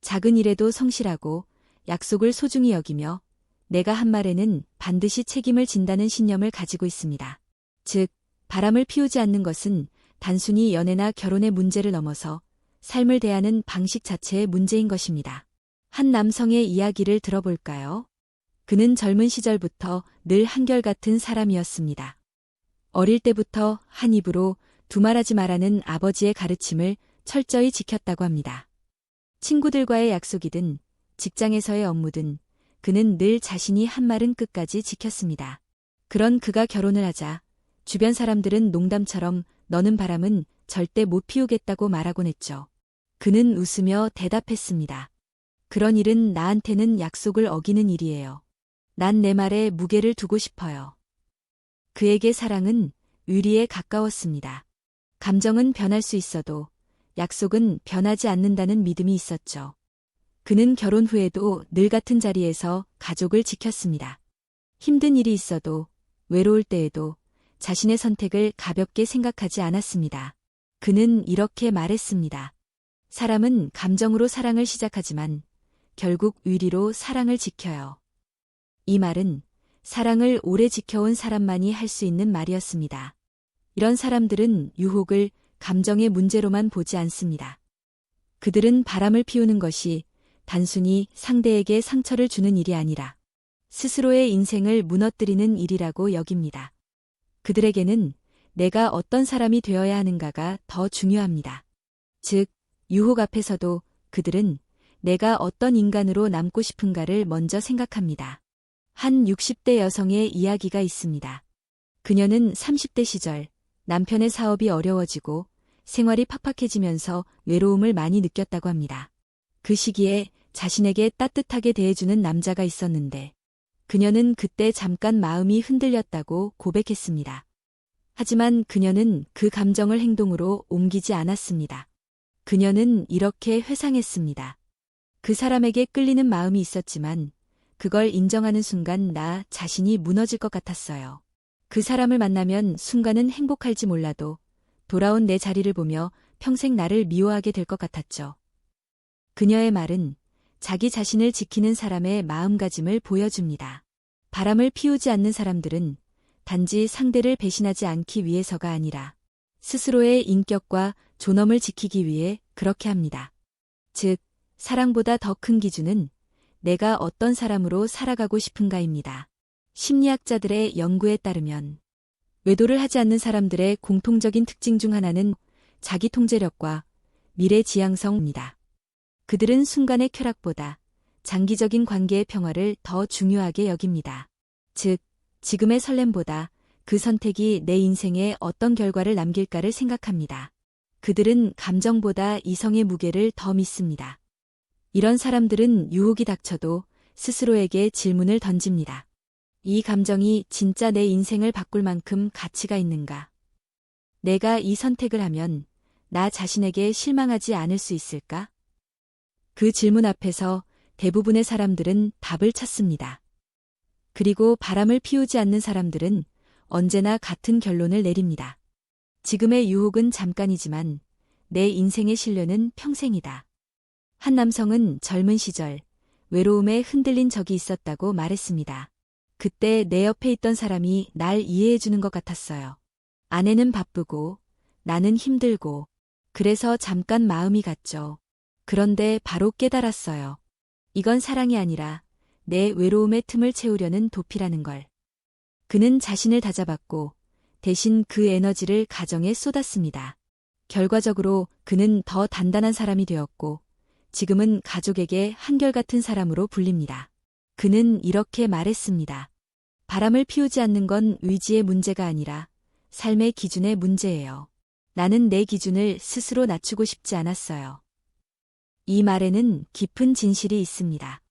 작은 일에도 성실하고 약속을 소중히 여기며 내가 한 말에는 반드시 책임을 진다는 신념을 가지고 있습니다. 즉, 바람을 피우지 않는 것은 단순히 연애나 결혼의 문제를 넘어서 삶을 대하는 방식 자체의 문제인 것입니다. 한 남성의 이야기를 들어볼까요? 그는 젊은 시절부터 늘 한결같은 사람이었습니다. 어릴 때부터 한 입으로 두말하지 말라는 아버지의 가르침을 철저히 지켰다고 합니다. 친구들과의 약속이든 직장에서의 업무든 그는 늘 자신이 한 말은 끝까지 지켰습니다. 그런 그가 결혼을 하자 주변 사람들은 농담처럼 너는 바람은 절대 못 피우겠다고 말하곤 했죠. 그는 웃으며 대답했습니다. 그런 일은 나한테는 약속을 어기는 일이에요. 난 내 말에 무게를 두고 싶어요. 그에게 사랑은 의리에 가까웠습니다. 감정은 변할 수 있어도 약속은 변하지 않는다는 믿음이 있었죠. 그는 결혼 후에도 늘 같은 자리에서 가족을 지켰습니다. 힘든 일이 있어도 외로울 때에도 자신의 선택을 가볍게 생각하지 않았습니다. 그는 이렇게 말했습니다. 사람은 감정으로 사랑을 시작하지만 결국 의리로 사랑을 지켜요. 이 말은 사랑을 오래 지켜온 사람만이 할 수 있는 말이었습니다. 이런 사람들은 유혹을 감정의 문제로만 보지 않습니다. 그들은 바람을 피우는 것이 단순히 상대에게 상처를 주는 일이 아니라 스스로의 인생을 무너뜨리는 일이라고 여깁니다. 그들에게는 내가 어떤 사람이 되어야 하는가가 더 중요합니다. 즉, 유혹 앞에서도 그들은 내가 어떤 인간으로 남고 싶은가를 먼저 생각합니다. 한 60대 여성의 이야기가 있습니다. 그녀는 30대 시절 남편의 사업이 어려워지고 생활이 팍팍해지면서 외로움을 많이 느꼈다고 합니다. 그 시기에 자신에게 따뜻하게 대해주는 남자가 있었는데 그녀는 그때 잠깐 마음이 흔들렸다고 고백했습니다. 하지만 그녀는 그 감정을 행동으로 옮기지 않았습니다. 그녀는 이렇게 회상했습니다. 그 사람에게 끌리는 마음이 있었지만 그걸 인정하는 순간 나 자신이 무너질 것 같았어요. 그 사람을 만나면 순간은 행복할지 몰라도 돌아온 내 자리를 보며 평생 나를 미워하게 될 것 같았죠. 그녀의 말은 자기 자신을 지키는 사람의 마음가짐을 보여줍니다. 바람을 피우지 않는 사람들은 단지 상대를 배신하지 않기 위해서가 아니라 스스로의 인격과 존엄을 지키기 위해 그렇게 합니다. 즉, 사랑보다 더 큰 기준은 내가 어떤 사람으로 살아가고 싶은가입니다. 심리학자들의 연구에 따르면 외도를 하지 않는 사람들의 공통적인 특징 중 하나는 자기 통제력과 미래지향성입니다. 그들은 순간의 쾌락보다 장기적인 관계의 평화를 더 중요하게 여깁니다. 즉, 지금의 설렘보다 그 선택이 내 인생에 어떤 결과를 남길까를 생각합니다. 그들은 감정보다 이성의 무게를 더 믿습니다. 이런 사람들은 유혹이 닥쳐도 스스로에게 질문을 던집니다. 이 감정이 진짜 내 인생을 바꿀 만큼 가치가 있는가? 내가 이 선택을 하면 나 자신에게 실망하지 않을 수 있을까? 그 질문 앞에서 대부분의 사람들은 답을 찾습니다. 그리고 바람을 피우지 않는 사람들은 언제나 같은 결론을 내립니다. 지금의 유혹은 잠깐이지만 내 인생의 신뢰는 평생이다. 한 남성은 젊은 시절 외로움에 흔들린 적이 있었다고 말했습니다. 그때 내 옆에 있던 사람이 날 이해해주는 것 같았어요. 아내는 바쁘고 나는 힘들고 그래서 잠깐 마음이 갔죠. 그런데 바로 깨달았어요. 이건 사랑이 아니라 내 외로움의 틈을 채우려는 도피라는 걸. 그는 자신을 다잡았고 대신 그 에너지를 가정에 쏟았습니다. 결과적으로 그는 더 단단한 사람이 되었고 지금은 가족에게 한결같은 사람으로 불립니다. 그는 이렇게 말했습니다. 바람을 피우지 않는 건 의지의 문제가 아니라 삶의 기준의 문제예요. 나는 내 기준을 스스로 낮추고 싶지 않았어요. 이 말에는 깊은 진실이 있습니다.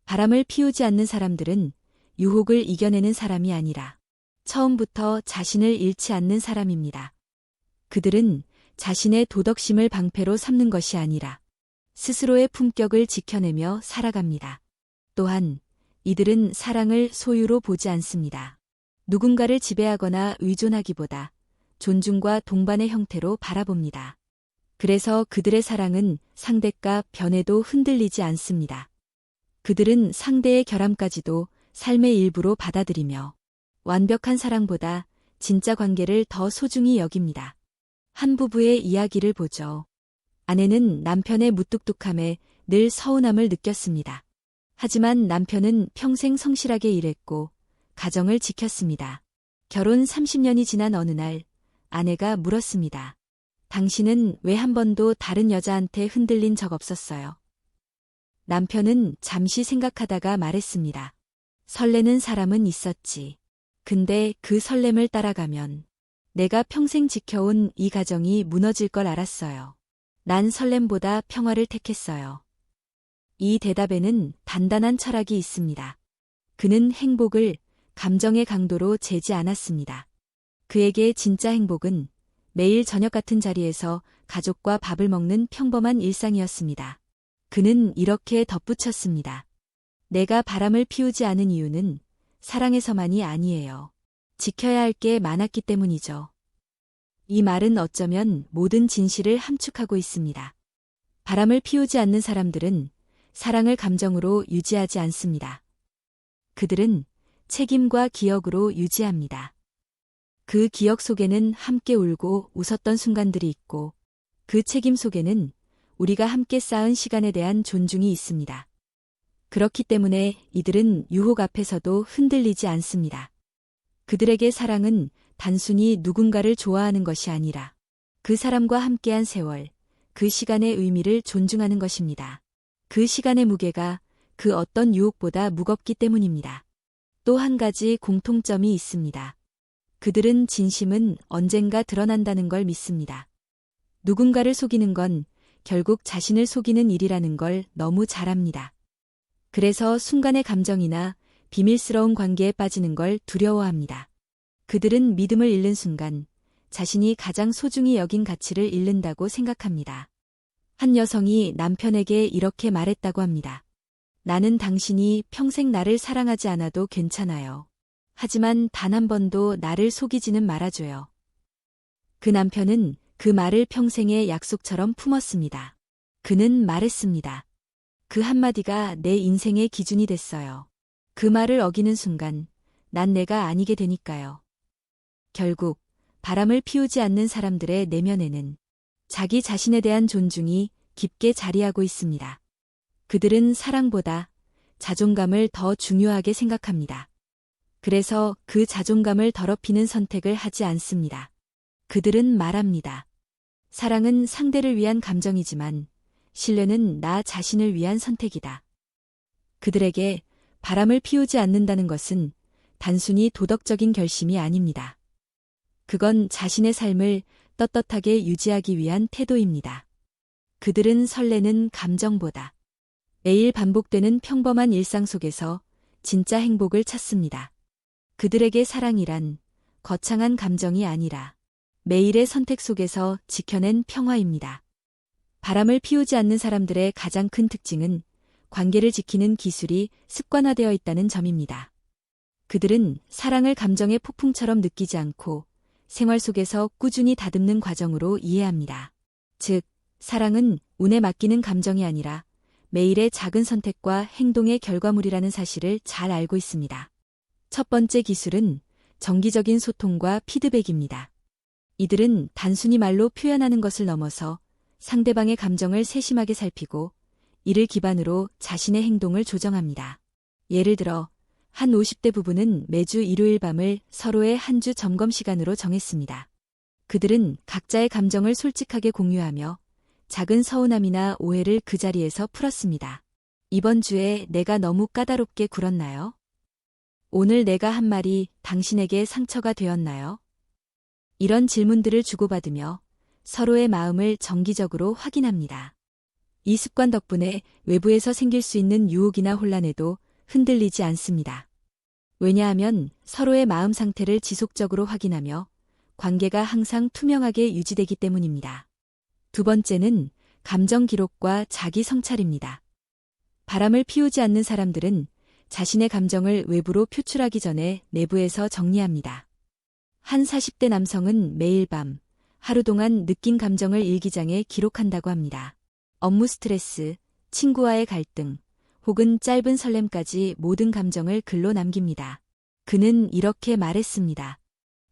바람을 피우지 않는 사람들은 유혹을 이겨내는 사람이 아니라 처음부터 자신을 잃지 않는 사람입니다. 그들은 자신의 도덕심을 방패로 삼는 것이 아니라 스스로의 품격을 지켜내며 살아갑니다. 또한 이들은 사랑을 소유로 보지 않습니다. 누군가를 지배하거나 의존하기보다 존중과 동반의 형태로 바라봅니다. 그래서 그들의 사랑은 상대가 변해도 흔들리지 않습니다. 그들은 상대의 결함까지도 삶의 일부로 받아들이며 완벽한 사랑보다 진짜 관계를 더 소중히 여깁니다. 한 부부의 이야기를 보죠. 아내는 남편의 무뚝뚝함에 늘 서운함을 느꼈습니다. 하지만 남편은 평생 성실하게 일했고 가정을 지켰습니다. 결혼 30년이 지난 어느 날 아내가 물었습니다. 당신은 왜 한 번도 다른 여자한테 흔들린 적 없었어요? 남편은 잠시 생각하다가 말했습니다. 설레는 사람은 있었지. 근데 그 설렘을 따라가면 내가 평생 지켜온 이 가정이 무너질 걸 알았어요. 난 설렘보다 평화를 택했어요. 이 대답에는 단단한 철학이 있습니다. 그는 행복을 감정의 강도로 재지 않았습니다. 그에게 진짜 행복은 매일 저녁 같은 자리에서 가족과 밥을 먹는 평범한 일상이었습니다. 그는 이렇게 덧붙였습니다. 내가 바람을 피우지 않은 이유는 사랑에서만이 아니에요. 지켜야 할 게 많았기 때문이죠. 이 말은 어쩌면 모든 진실을 함축하고 있습니다. 바람을 피우지 않는 사람들은 사랑을 감정으로 유지하지 않습니다. 그들은 책임과 기억으로 유지합니다. 그 기억 속에는 함께 울고 웃었던 순간들이 있고 그 책임 속에는 우리가 함께 쌓은 시간에 대한 존중이 있습니다. 그렇기 때문에 이들은 유혹 앞에서도 흔들리지 않습니다. 그들에게 사랑은 단순히 누군가를 좋아하는 것이 아니라 그 사람과 함께한 세월, 그 시간의 의미를 존중하는 것입니다. 그 시간의 무게가 그 어떤 유혹보다 무겁기 때문입니다. 또 한 가지 공통점이 있습니다. 그들은 진심은 언젠가 드러난다는 걸 믿습니다. 누군가를 속이는 건 결국 자신을 속이는 일이라는 걸 너무 잘 압니다. 그래서 순간의 감정이나 비밀스러운 관계에 빠지는 걸 두려워합니다. 그들은 믿음을 잃는 순간 자신이 가장 소중히 여긴 가치를 잃는다고 생각합니다. 한 여성이 남편에게 이렇게 말했다고 합니다. 나는 당신이 평생 나를 사랑하지 않아도 괜찮아요. 하지만 단 한 번도 나를 속이지는 말아줘요. 그 남편은 그 말을 평생의 약속처럼 품었습니다. 그는 말했습니다. 그 한마디가 내 인생의 기준이 됐어요. 그 말을 어기는 순간 난 내가 아니게 되니까요. 결국 바람을 피우지 않는 사람들의 내면에는 자기 자신에 대한 존중이 깊게 자리하고 있습니다. 그들은 사랑보다 자존감을 더 중요하게 생각합니다. 그래서 그 자존감을 더럽히는 선택을 하지 않습니다. 그들은 말합니다. 사랑은 상대를 위한 감정이지만 신뢰는 나 자신을 위한 선택이다. 그들에게 바람을 피우지 않는다는 것은 단순히 도덕적인 결심이 아닙니다. 그건 자신의 삶을 떳떳하게 유지하기 위한 태도입니다. 그들은 설레는 감정보다 매일 반복되는 평범한 일상 속에서 진짜 행복을 찾습니다. 그들에게 사랑이란 거창한 감정이 아니라 매일의 선택 속에서 지켜낸 평화입니다. 바람을 피우지 않는 사람들의 가장 큰 특징은 관계를 지키는 기술이 습관화되어 있다는 점입니다. 그들은 사랑을 감정의 폭풍처럼 느끼지 않고 생활 속에서 꾸준히 다듬는 과정으로 이해합니다. 즉, 사랑은 운에 맡기는 감정이 아니라 매일의 작은 선택과 행동의 결과물이라는 사실을 잘 알고 있습니다. 첫 번째 기술은 정기적인 소통과 피드백입니다. 이들은 단순히 말로 표현하는 것을 넘어서 상대방의 감정을 세심하게 살피고 이를 기반으로 자신의 행동을 조정합니다. 예를 들어, 한 50대 부부는 매주 일요일 밤을 서로의 한 주 점검 시간으로 정했습니다. 그들은 각자의 감정을 솔직하게 공유하며 작은 서운함이나 오해를 그 자리에서 풀었습니다. 이번 주에 내가 너무 까다롭게 굴었나요? 오늘 내가 한 말이 당신에게 상처가 되었나요? 이런 질문들을 주고받으며 서로의 마음을 정기적으로 확인합니다. 이 습관 덕분에 외부에서 생길 수 있는 유혹이나 혼란에도 흔들리지 않습니다. 왜냐하면 서로의 마음 상태를 지속적으로 확인하며 관계가 항상 투명하게 유지되기 때문입니다. 두 번째는 감정 기록과 자기 성찰입니다. 바람을 피우지 않는 사람들은 자신의 감정을 외부로 표출하기 전에 내부에서 정리합니다. 한 40대 남성은 매일 밤 하루 동안 느낀 감정을 일기장에 기록한다고 합니다. 업무 스트레스, 친구와의 갈등, 혹은 짧은 설렘까지 모든 감정을 글로 남깁니다. 그는 이렇게 말했습니다.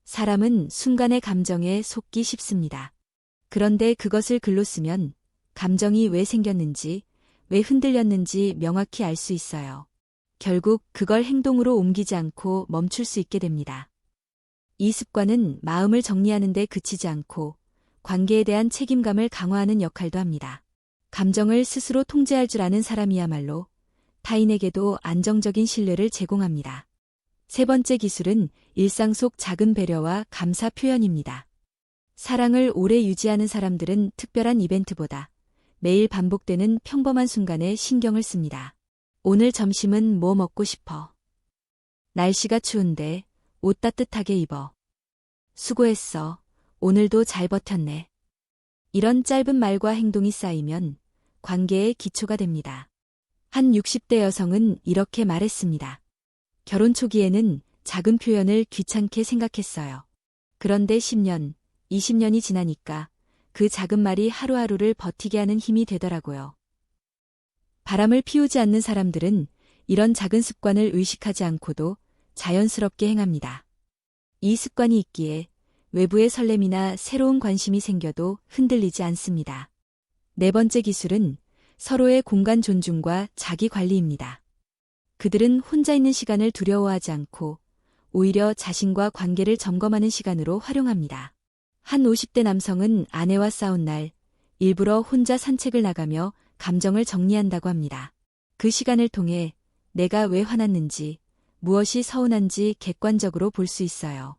사람은 순간의 감정에 속기 쉽습니다. 그런데 그것을 글로 쓰면 감정이 왜 생겼는지, 왜 흔들렸는지 명확히 알 수 있어요. 결국 그걸 행동으로 옮기지 않고 멈출 수 있게 됩니다. 이 습관은 마음을 정리하는 데 그치지 않고 관계에 대한 책임감을 강화하는 역할도 합니다. 감정을 스스로 통제할 줄 아는 사람이야말로 타인에게도 안정적인 신뢰를 제공합니다. 세 번째 기술은 일상 속 작은 배려와 감사 표현입니다. 사랑을 오래 유지하는 사람들은 특별한 이벤트보다 매일 반복되는 평범한 순간에 신경을 씁니다. 오늘 점심은 뭐 먹고 싶어? 날씨가 추운데 옷 따뜻하게 입어. 수고했어. 오늘도 잘 버텼네. 이런 짧은 말과 행동이 쌓이면 관계의 기초가 됩니다. 한 60대 여성은 이렇게 말했습니다. 결혼 초기에는 작은 표현을 귀찮게 생각했어요. 그런데 10년, 20년이 지나니까 그 작은 말이 하루하루를 버티게 하는 힘이 되더라고요. 바람을 피우지 않는 사람들은 이런 작은 습관을 의식하지 않고도 자연스럽게 행합니다. 이 습관이 있기에 외부의 설렘이나 새로운 관심이 생겨도 흔들리지 않습니다. 네 번째 기술은 서로의 공간 존중과 자기 관리입니다. 그들은 혼자 있는 시간을 두려워하지 않고 오히려 자신과 관계를 점검하는 시간으로 활용합니다. 한 50대 남성은 아내와 싸운 날 일부러 혼자 산책을 나가며 감정을 정리한다고 합니다. 그 시간을 통해 내가 왜 화났는지, 무엇이 서운한지 객관적으로 볼 수 있어요.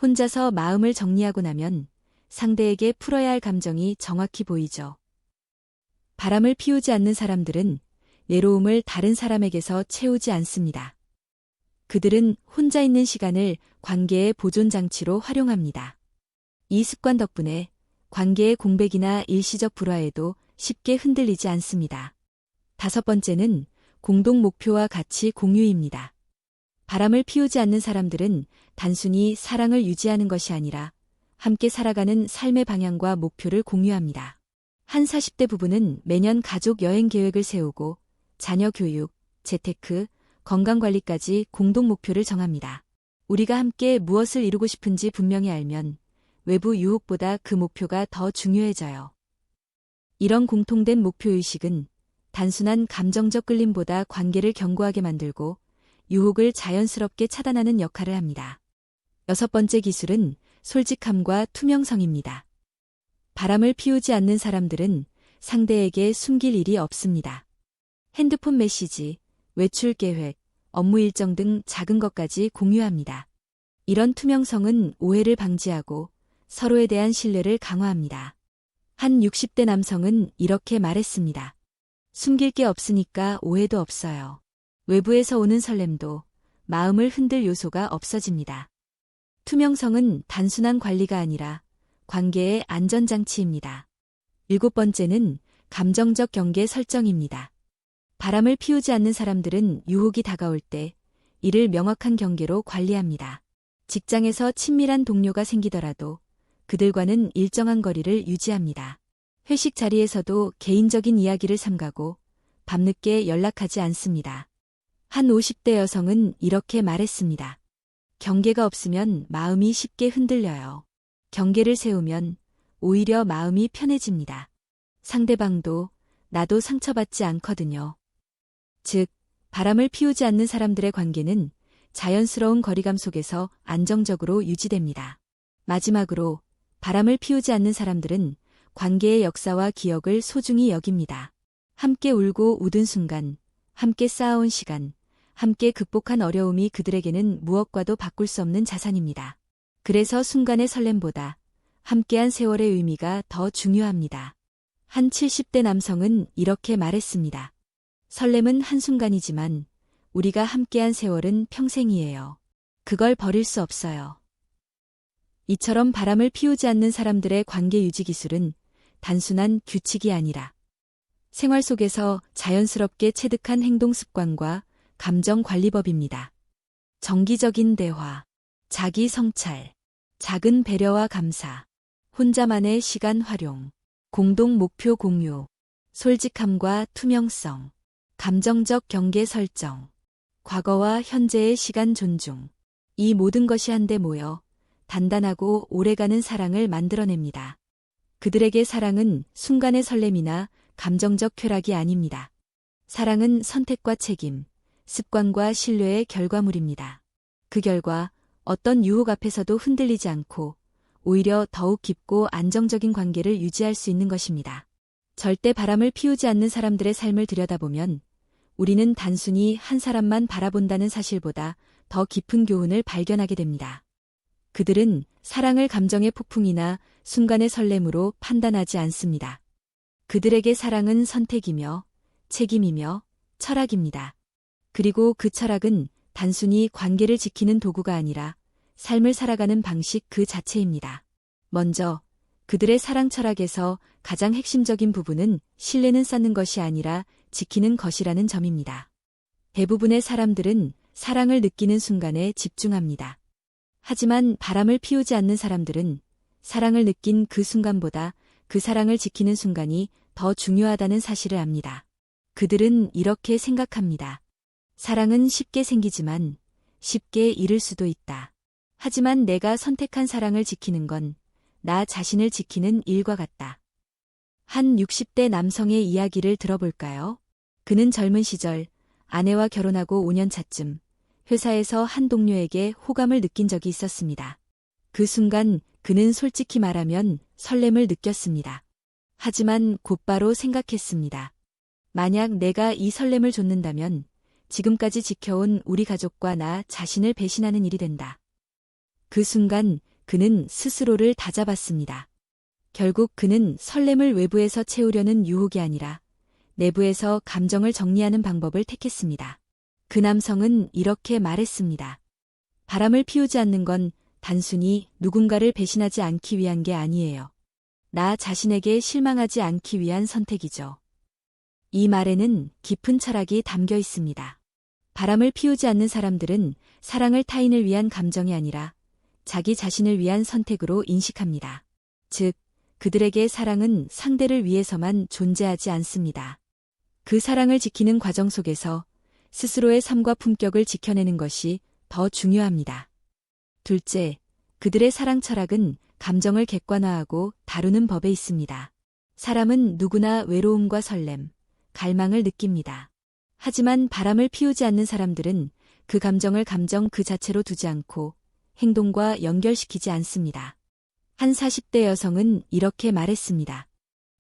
혼자서 마음을 정리하고 나면 상대에게 풀어야 할 감정이 정확히 보이죠. 바람을 피우지 않는 사람들은 외로움을 다른 사람에게서 채우지 않습니다. 그들은 혼자 있는 시간을 관계의 보존 장치로 활용합니다. 이 습관 덕분에 관계의 공백이나 일시적 불화에도 쉽게 흔들리지 않습니다. 다섯 번째는 공동 목표와 가치 공유입니다. 바람을 피우지 않는 사람들은 단순히 사랑을 유지하는 것이 아니라 함께 살아가는 삶의 방향과 목표를 공유합니다. 한 40대 부부는 매년 가족 여행 계획을 세우고 자녀 교육, 재테크, 건강관리까지 공동 목표를 정합니다. 우리가 함께 무엇을 이루고 싶은지 분명히 알면 외부 유혹보다 그 목표가 더 중요해져요. 이런 공통된 목표의식은 단순한 감정적 끌림보다 관계를 견고하게 만들고 유혹을 자연스럽게 차단하는 역할을 합니다. 여섯 번째 기술은 솔직함과 투명성입니다. 바람을 피우지 않는 사람들은 상대에게 숨길 일이 없습니다. 핸드폰 메시지, 외출 계획, 업무 일정 등 작은 것까지 공유합니다. 이런 투명성은 오해를 방지하고 서로에 대한 신뢰를 강화합니다. 한 60대 남성은 이렇게 말했습니다. 숨길 게 없으니까 오해도 없어요. 외부에서 오는 설렘도 마음을 흔들 요소가 없어집니다. 투명성은 단순한 관리가 아니라 관계의 안전장치입니다. 일곱 번째는 감정적 경계 설정입니다. 바람을 피우지 않는 사람들은 유혹이 다가올 때 이를 명확한 경계로 관리합니다. 직장에서 친밀한 동료가 생기더라도 그들과는 일정한 거리를 유지합니다. 회식 자리에서도 개인적인 이야기를 삼가고 밤늦게 연락하지 않습니다. 한 50대 여성은 이렇게 말했습니다. 경계가 없으면 마음이 쉽게 흔들려요. 경계를 세우면 오히려 마음이 편해집니다. 상대방도 나도 상처받지 않거든요. 즉, 바람을 피우지 않는 사람들의 관계는 자연스러운 거리감 속에서 안정적으로 유지됩니다. 마지막으로 바람을 피우지 않는 사람들은 관계의 역사와 기억을 소중히 여깁니다. 함께 울고 웃은 순간, 함께 쌓아온 시간, 함께 극복한 어려움이 그들에게는 무엇과도 바꿀 수 없는 자산입니다. 그래서 순간의 설렘보다 함께한 세월의 의미가 더 중요합니다. 한 70대 남성은 이렇게 말했습니다. 설렘은 한순간이지만 우리가 함께한 세월은 평생이에요. 그걸 버릴 수 없어요. 이처럼 바람을 피우지 않는 사람들의 관계 유지 기술은 단순한 규칙이 아니라 생활 속에서 자연스럽게 체득한 행동 습관과 감정 관리법입니다. 정기적인 대화, 자기 성찰, 작은 배려와 감사, 혼자만의 시간 활용, 공동 목표 공유, 솔직함과 투명성, 감정적 경계 설정, 과거와 현재의 시간 존중. 이 모든 것이 한데 모여 단단하고 오래가는 사랑을 만들어냅니다. 그들에게 사랑은 순간의 설렘이나 감정적 쾌락이 아닙니다. 사랑은 선택과 책임, 습관과 신뢰의 결과물입니다. 그 결과 어떤 유혹 앞에서도 흔들리지 않고 오히려 더욱 깊고 안정적인 관계를 유지할 수 있는 것입니다. 절대 바람을 피우지 않는 사람들의 삶을 들여다보면 우리는 단순히 한 사람만 바라본다는 사실보다 더 깊은 교훈을 발견하게 됩니다. 그들은 사랑을 감정의 폭풍이나 순간의 설렘으로 판단하지 않습니다. 그들에게 사랑은 선택이며 책임이며 철학입니다. 그리고 그 철학은 단순히 관계를 지키는 도구가 아니라 삶을 살아가는 방식 그 자체입니다. 먼저 그들의 사랑 철학에서 가장 핵심적인 부분은 신뢰는 쌓는 것이 아니라 지키는 것이라는 점입니다. 대부분의 사람들은 사랑을 느끼는 순간에 집중합니다. 하지만 바람을 피우지 않는 사람들은 사랑을 느낀 그 순간보다 그 사랑을 지키는 순간이 더 중요하다는 사실을 압니다. 그들은 이렇게 생각합니다. 사랑은 쉽게 생기지만 쉽게 잃을 수도 있다. 하지만 내가 선택한 사랑을 지키는 건 나 자신을 지키는 일과 같다. 한 60대 남성의 이야기를 들어볼까요? 그는 젊은 시절 아내와 결혼하고 5년 차쯤 회사에서 한 동료에게 호감을 느낀 적이 있었습니다. 그 순간 그는 솔직히 말하면 설렘을 느꼈습니다. 하지만 곧바로 생각했습니다. 만약 내가 이 설렘을 줬는다면 지금까지 지켜온 우리 가족과 나 자신을 배신하는 일이 된다. 그 순간 그는 스스로를 다잡았습니다. 결국 그는 설렘을 외부에서 채우려는 유혹이 아니라 내부에서 감정을 정리하는 방법을 택했습니다. 그 남성은 이렇게 말했습니다. 바람을 피우지 않는 건 단순히 누군가를 배신하지 않기 위한 게 아니에요. 나 자신에게 실망하지 않기 위한 선택이죠. 이 말에는 깊은 철학이 담겨 있습니다. 바람을 피우지 않는 사람들은 사랑을 타인을 위한 감정이 아니라 자기 자신을 위한 선택으로 인식합니다. 즉, 그들에게 사랑은 상대를 위해서만 존재하지 않습니다. 그 사랑을 지키는 과정 속에서 스스로의 삶과 품격을 지켜내는 것이 더 중요합니다. 둘째, 그들의 사랑 철학은 감정을 객관화하고 다루는 법에 있습니다. 사람은 누구나 외로움과 설렘, 갈망을 느낍니다. 하지만 바람을 피우지 않는 사람들은 그 감정을 감정 그 자체로 두지 않고 행동과 연결시키지 않습니다. 한 40대 여성은 이렇게 말했습니다.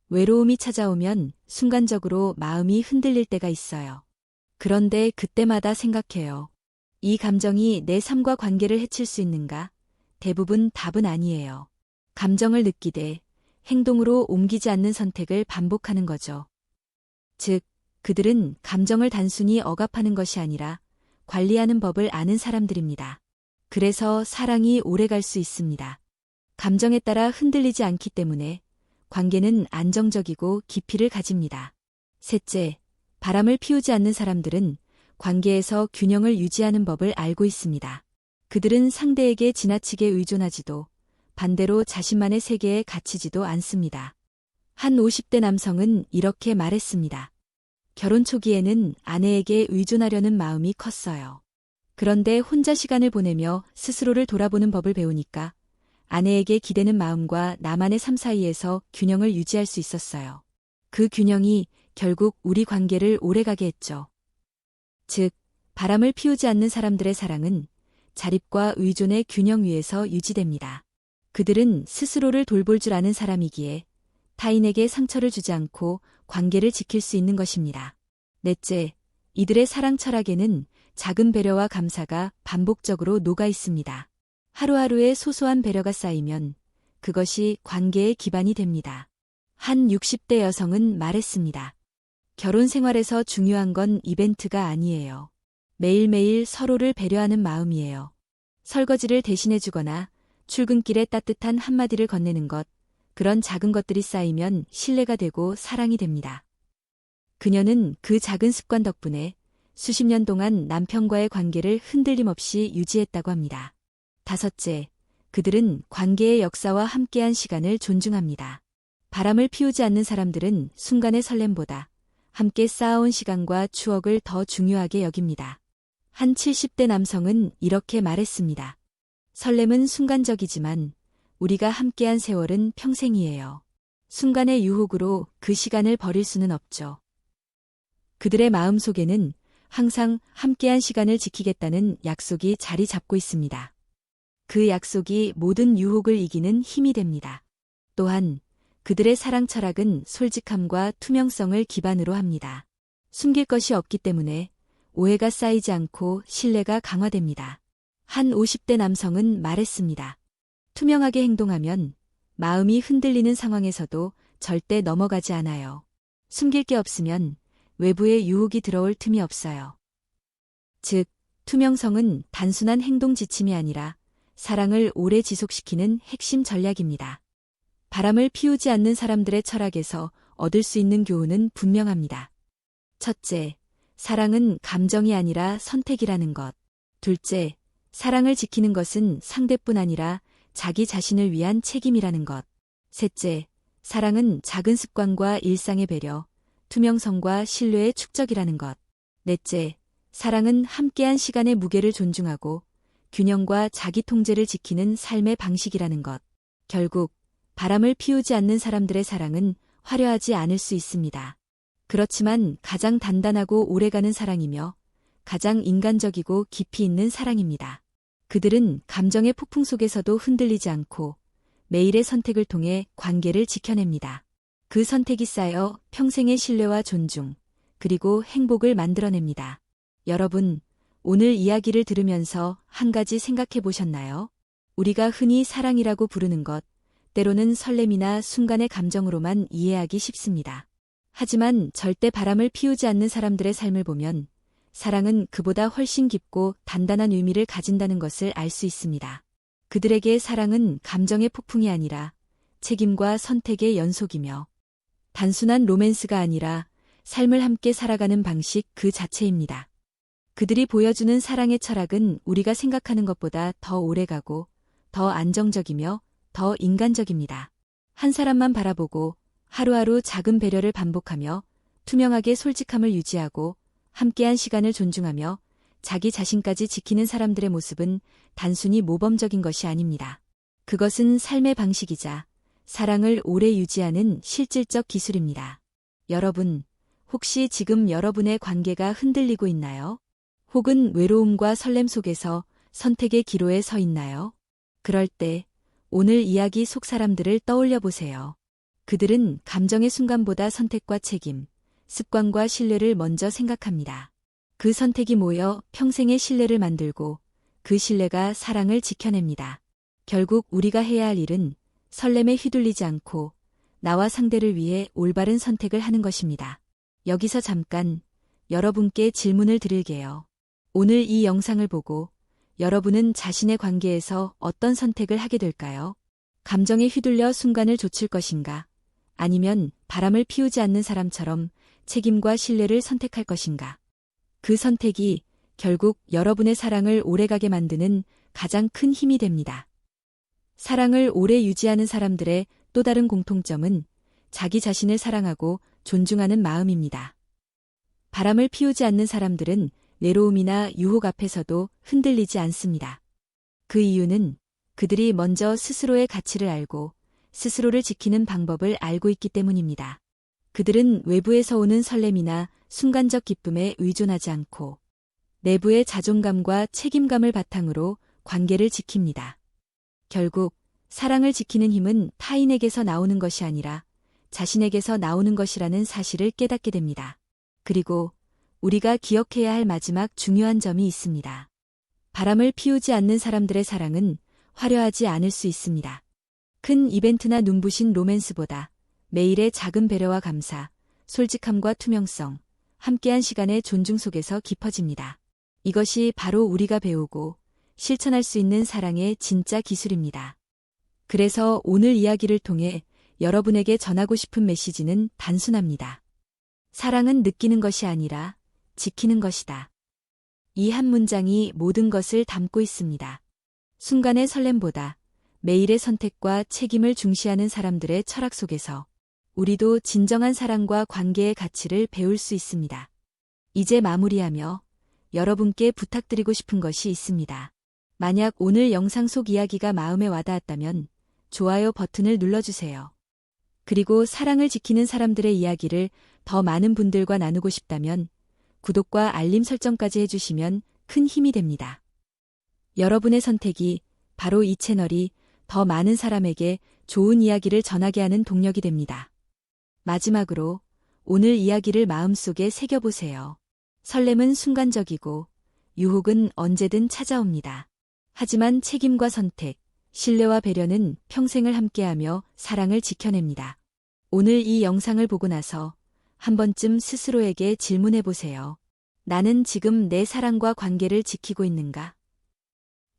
외로움이 찾아오면 순간적으로 마음이 흔들릴 때가 있어요. 그런데 그때마다 생각해요. 이 감정이 내 삶과 관계를 해칠 수 있는가? 대부분 답은 아니에요. 감정을 느끼되 행동으로 옮기지 않는 선택을 반복하는 거죠. 즉, 그들은 감정을 단순히 억압하는 것이 아니라 관리하는 법을 아는 사람들입니다. 그래서 사랑이 오래갈 수 있습니다. 감정에 따라 흔들리지 않기 때문에 관계는 안정적이고 깊이를 가집니다. 셋째, 바람을 피우지 않는 사람들은 관계에서 균형을 유지하는 법을 알고 있습니다. 그들은 상대에게 지나치게 의존하지도 반대로 자신만의 세계에 갇히지도 않습니다. 한 50대 남성은 이렇게 말했습니다. 결혼 초기에는 아내에게 의존하려는 마음이 컸어요. 그런데 혼자 시간을 보내며 스스로를 돌아보는 법을 배우니까 아내에게 기대는 마음과 나만의 삶 사이에서 균형을 유지할 수 있었어요. 그 균형이 결국 우리 관계를 오래가게 했죠. 즉, 바람을 피우지 않는 사람들의 사랑은 자립과 의존의 균형 위에서 유지됩니다. 그들은 스스로를 돌볼 줄 아는 사람이기에 타인에게 상처를 주지 않고 관계를 지킬 수 있는 것입니다. 넷째, 이들의 사랑 철학에는 작은 배려와 감사가 반복적으로 녹아 있습니다. 하루하루의 소소한 배려가 쌓이면 그것이 관계의 기반이 됩니다. 한 60대 여성은 말했습니다. 결혼 생활에서 중요한 건 이벤트가 아니에요. 매일매일 서로를 배려하는 마음이에요. 설거지를 대신해주거나 출근길에 따뜻한 한마디를 건네는 것, 그런 작은 것들이 쌓이면 신뢰가 되고 사랑이 됩니다. 그녀는 그 작은 습관 덕분에 수십 년 동안 남편과의 관계를 흔들림 없이 유지했다고 합니다. 다섯째, 그들은 관계의 역사와 함께한 시간을 존중합니다. 바람을 피우지 않는 사람들은 순간의 설렘보다 함께 쌓아온 시간과 추억을 더 중요하게 여깁니다. 한 70대 남성은 이렇게 말했습니다. 설렘은 순간적이지만 우리가 함께한 세월은 평생이에요. 순간의 유혹으로 그 시간을 버릴 수는 없죠. 그들의 마음속에는 항상 함께한 시간을 지키겠다는 약속이 자리 잡고 있습니다. 그 약속이 모든 유혹을 이기는 힘이 됩니다. 또한 그들의 사랑 철학은 솔직함과 투명성을 기반으로 합니다. 숨길 것이 없기 때문에 오해가 쌓이지 않고 신뢰가 강화됩니다. 한 50대 남성은 말했습니다. 투명하게 행동하면 마음이 흔들리는 상황에서도 절대 넘어가지 않아요. 숨길 게 없으면 외부의 유혹이 들어올 틈이 없어요. 즉, 투명성은 단순한 행동 지침이 아니라 사랑을 오래 지속시키는 핵심 전략입니다. 바람을 피우지 않는 사람들의 철학에서 얻을 수 있는 교훈은 분명합니다. 첫째, 사랑은 감정이 아니라 선택이라는 것. 둘째, 사랑을 지키는 것은 상대뿐 아니라 자기 자신을 위한 책임이라는 것. 셋째, 사랑은 작은 습관과 일상의 배려, 투명성과 신뢰의 축적이라는 것. 넷째, 사랑은 함께한 시간의 무게를 존중하고 균형과 자기 통제를 지키는 삶의 방식이라는 것. 결국 바람을 피우지 않는 사람들의 사랑은 화려하지 않을 수 있습니다. 그렇지만 가장 단단하고 오래가는 사랑이며 가장 인간적이고 깊이 있는 사랑입니다. 그들은 감정의 폭풍 속에서도 흔들리지 않고 매일의 선택을 통해 관계를 지켜냅니다. 그 선택이 쌓여 평생의 신뢰와 존중, 그리고 행복을 만들어냅니다. 여러분, 오늘 이야기를 들으면서 한 가지 생각해 보셨나요? 우리가 흔히 사랑이라고 부르는 것, 때로는 설렘이나 순간의 감정으로만 이해하기 쉽습니다. 하지만 절대 바람을 피우지 않는 사람들의 삶을 보면 사랑은 그보다 훨씬 깊고 단단한 의미를 가진다는 것을 알 수 있습니다. 그들에게 사랑은 감정의 폭풍이 아니라 책임과 선택의 연속이며 단순한 로맨스가 아니라 삶을 함께 살아가는 방식 그 자체입니다. 그들이 보여주는 사랑의 철학은 우리가 생각하는 것보다 더 오래가고 더 안정적이며 더 인간적입니다. 한 사람만 바라보고 하루하루 작은 배려를 반복하며 투명하게 솔직함을 유지하고 함께한 시간을 존중하며 자기 자신까지 지키는 사람들의 모습은 단순히 모범적인 것이 아닙니다. 그것은 삶의 방식이자 사랑을 오래 유지하는 실질적 기술입니다. 여러분, 혹시 지금 여러분의 관계가 흔들리고 있나요? 혹은 외로움과 설렘 속에서 선택의 기로에 서 있나요? 그럴 때 오늘 이야기 속 사람들을 떠올려 보세요. 그들은 감정의 순간보다 선택과 책임, 습관과 신뢰를 먼저 생각합니다. 그 선택이 모여 평생의 신뢰를 만들고 그 신뢰가 사랑을 지켜냅니다. 결국 우리가 해야 할 일은 설렘에 휘둘리지 않고 나와 상대를 위해 올바른 선택을 하는 것입니다. 여기서 잠깐 여러분께 질문을 드릴게요. 오늘 이 영상을 보고 여러분은 자신의 관계에서 어떤 선택을 하게 될까요? 감정에 휘둘려 순간을 좇을 것인가? 아니면 바람을 피우지 않는 사람처럼 책임과 신뢰를 선택할 것인가? 그 선택이 결국 여러분의 사랑을 오래가게 만드는 가장 큰 힘이 됩니다. 사랑을 오래 유지하는 사람들의 또 다른 공통점은 자기 자신을 사랑하고 존중하는 마음입니다. 바람을 피우지 않는 사람들은 외로움이나 유혹 앞에서도 흔들리지 않습니다. 그 이유는 그들이 먼저 스스로의 가치를 알고 스스로를 지키는 방법을 알고 있기 때문입니다. 그들은 외부에서 오는 설렘이나 순간적 기쁨에 의존하지 않고 내부의 자존감과 책임감을 바탕으로 관계를 지킵니다. 결국 사랑을 지키는 힘은 타인에게서 나오는 것이 아니라 자신에게서 나오는 것이라는 사실을 깨닫게 됩니다. 그리고 우리가 기억해야 할 마지막 중요한 점이 있습니다. 바람을 피우지 않는 사람들의 사랑은 화려하지 않을 수 있습니다. 큰 이벤트나 눈부신 로맨스보다 매일의 작은 배려와 감사, 솔직함과 투명성, 함께한 시간의 존중 속에서 깊어집니다. 이것이 바로 우리가 배우고 실천할 수 있는 사랑의 진짜 기술입니다. 그래서 오늘 이야기를 통해 여러분에게 전하고 싶은 메시지는 단순합니다. 사랑은 느끼는 것이 아니라 지키는 것이다. 이 한 문장이 모든 것을 담고 있습니다. 순간의 설렘보다 매일의 선택과 책임을 중시하는 사람들의 철학 속에서 우리도 진정한 사랑과 관계의 가치를 배울 수 있습니다. 이제 마무리하며 여러분께 부탁드리고 싶은 것이 있습니다. 만약 오늘 영상 속 이야기가 마음에 와닿았다면 좋아요 버튼을 눌러주세요. 그리고 사랑을 지키는 사람들의 이야기를 더 많은 분들과 나누고 싶다면 구독과 알림 설정까지 해주시면 큰 힘이 됩니다. 여러분의 선택이 바로 이 채널이 더 많은 사람에게 좋은 이야기를 전하게 하는 동력이 됩니다. 마지막으로 오늘 이야기를 마음속에 새겨보세요. 설렘은 순간적이고 유혹은 언제든 찾아옵니다. 하지만 책임과 선택, 신뢰와 배려는 평생을 함께하며 사랑을 지켜냅니다. 오늘 이 영상을 보고 나서 한 번쯤 스스로에게 질문해보세요. 나는 지금 내 사랑과 관계를 지키고 있는가?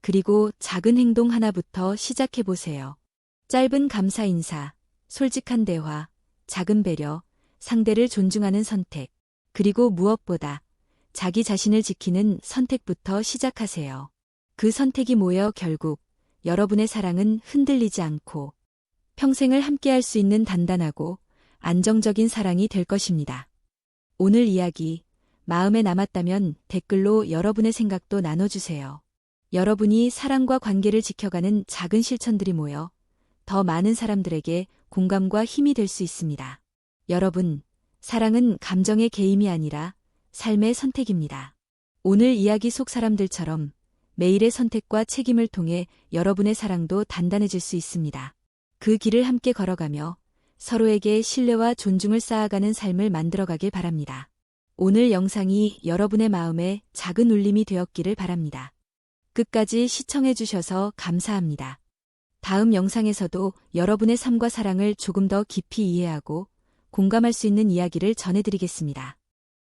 그리고 작은 행동 하나부터 시작해보세요. 짧은 감사 인사, 솔직한 대화, 작은 배려, 상대를 존중하는 선택, 그리고 무엇보다 자기 자신을 지키는 선택부터 시작하세요. 그 선택이 모여 결국 여러분의 사랑은 흔들리지 않고 평생을 함께할 수 있는 단단하고 안정적인 사랑이 될 것입니다. 오늘 이야기 마음에 남았다면 댓글로 여러분의 생각도 나눠주세요. 여러분이 사랑과 관계를 지켜가는 작은 실천들이 모여 더 많은 사람들에게 공감과 힘이 될 수 있습니다. 여러분, 사랑은 감정의 게임이 아니라 삶의 선택입니다. 오늘 이야기 속 사람들처럼 매일의 선택과 책임을 통해 여러분의 사랑도 단단해질 수 있습니다. 그 길을 함께 걸어가며 서로에게 신뢰와 존중을 쌓아가는 삶을 만들어가길 바랍니다. 오늘 영상이 여러분의 마음에 작은 울림이 되었기를 바랍니다. 끝까지 시청해주셔서 감사합니다. 다음 영상에서도 여러분의 삶과 사랑을 조금 더 깊이 이해하고 공감할 수 있는 이야기를 전해드리겠습니다.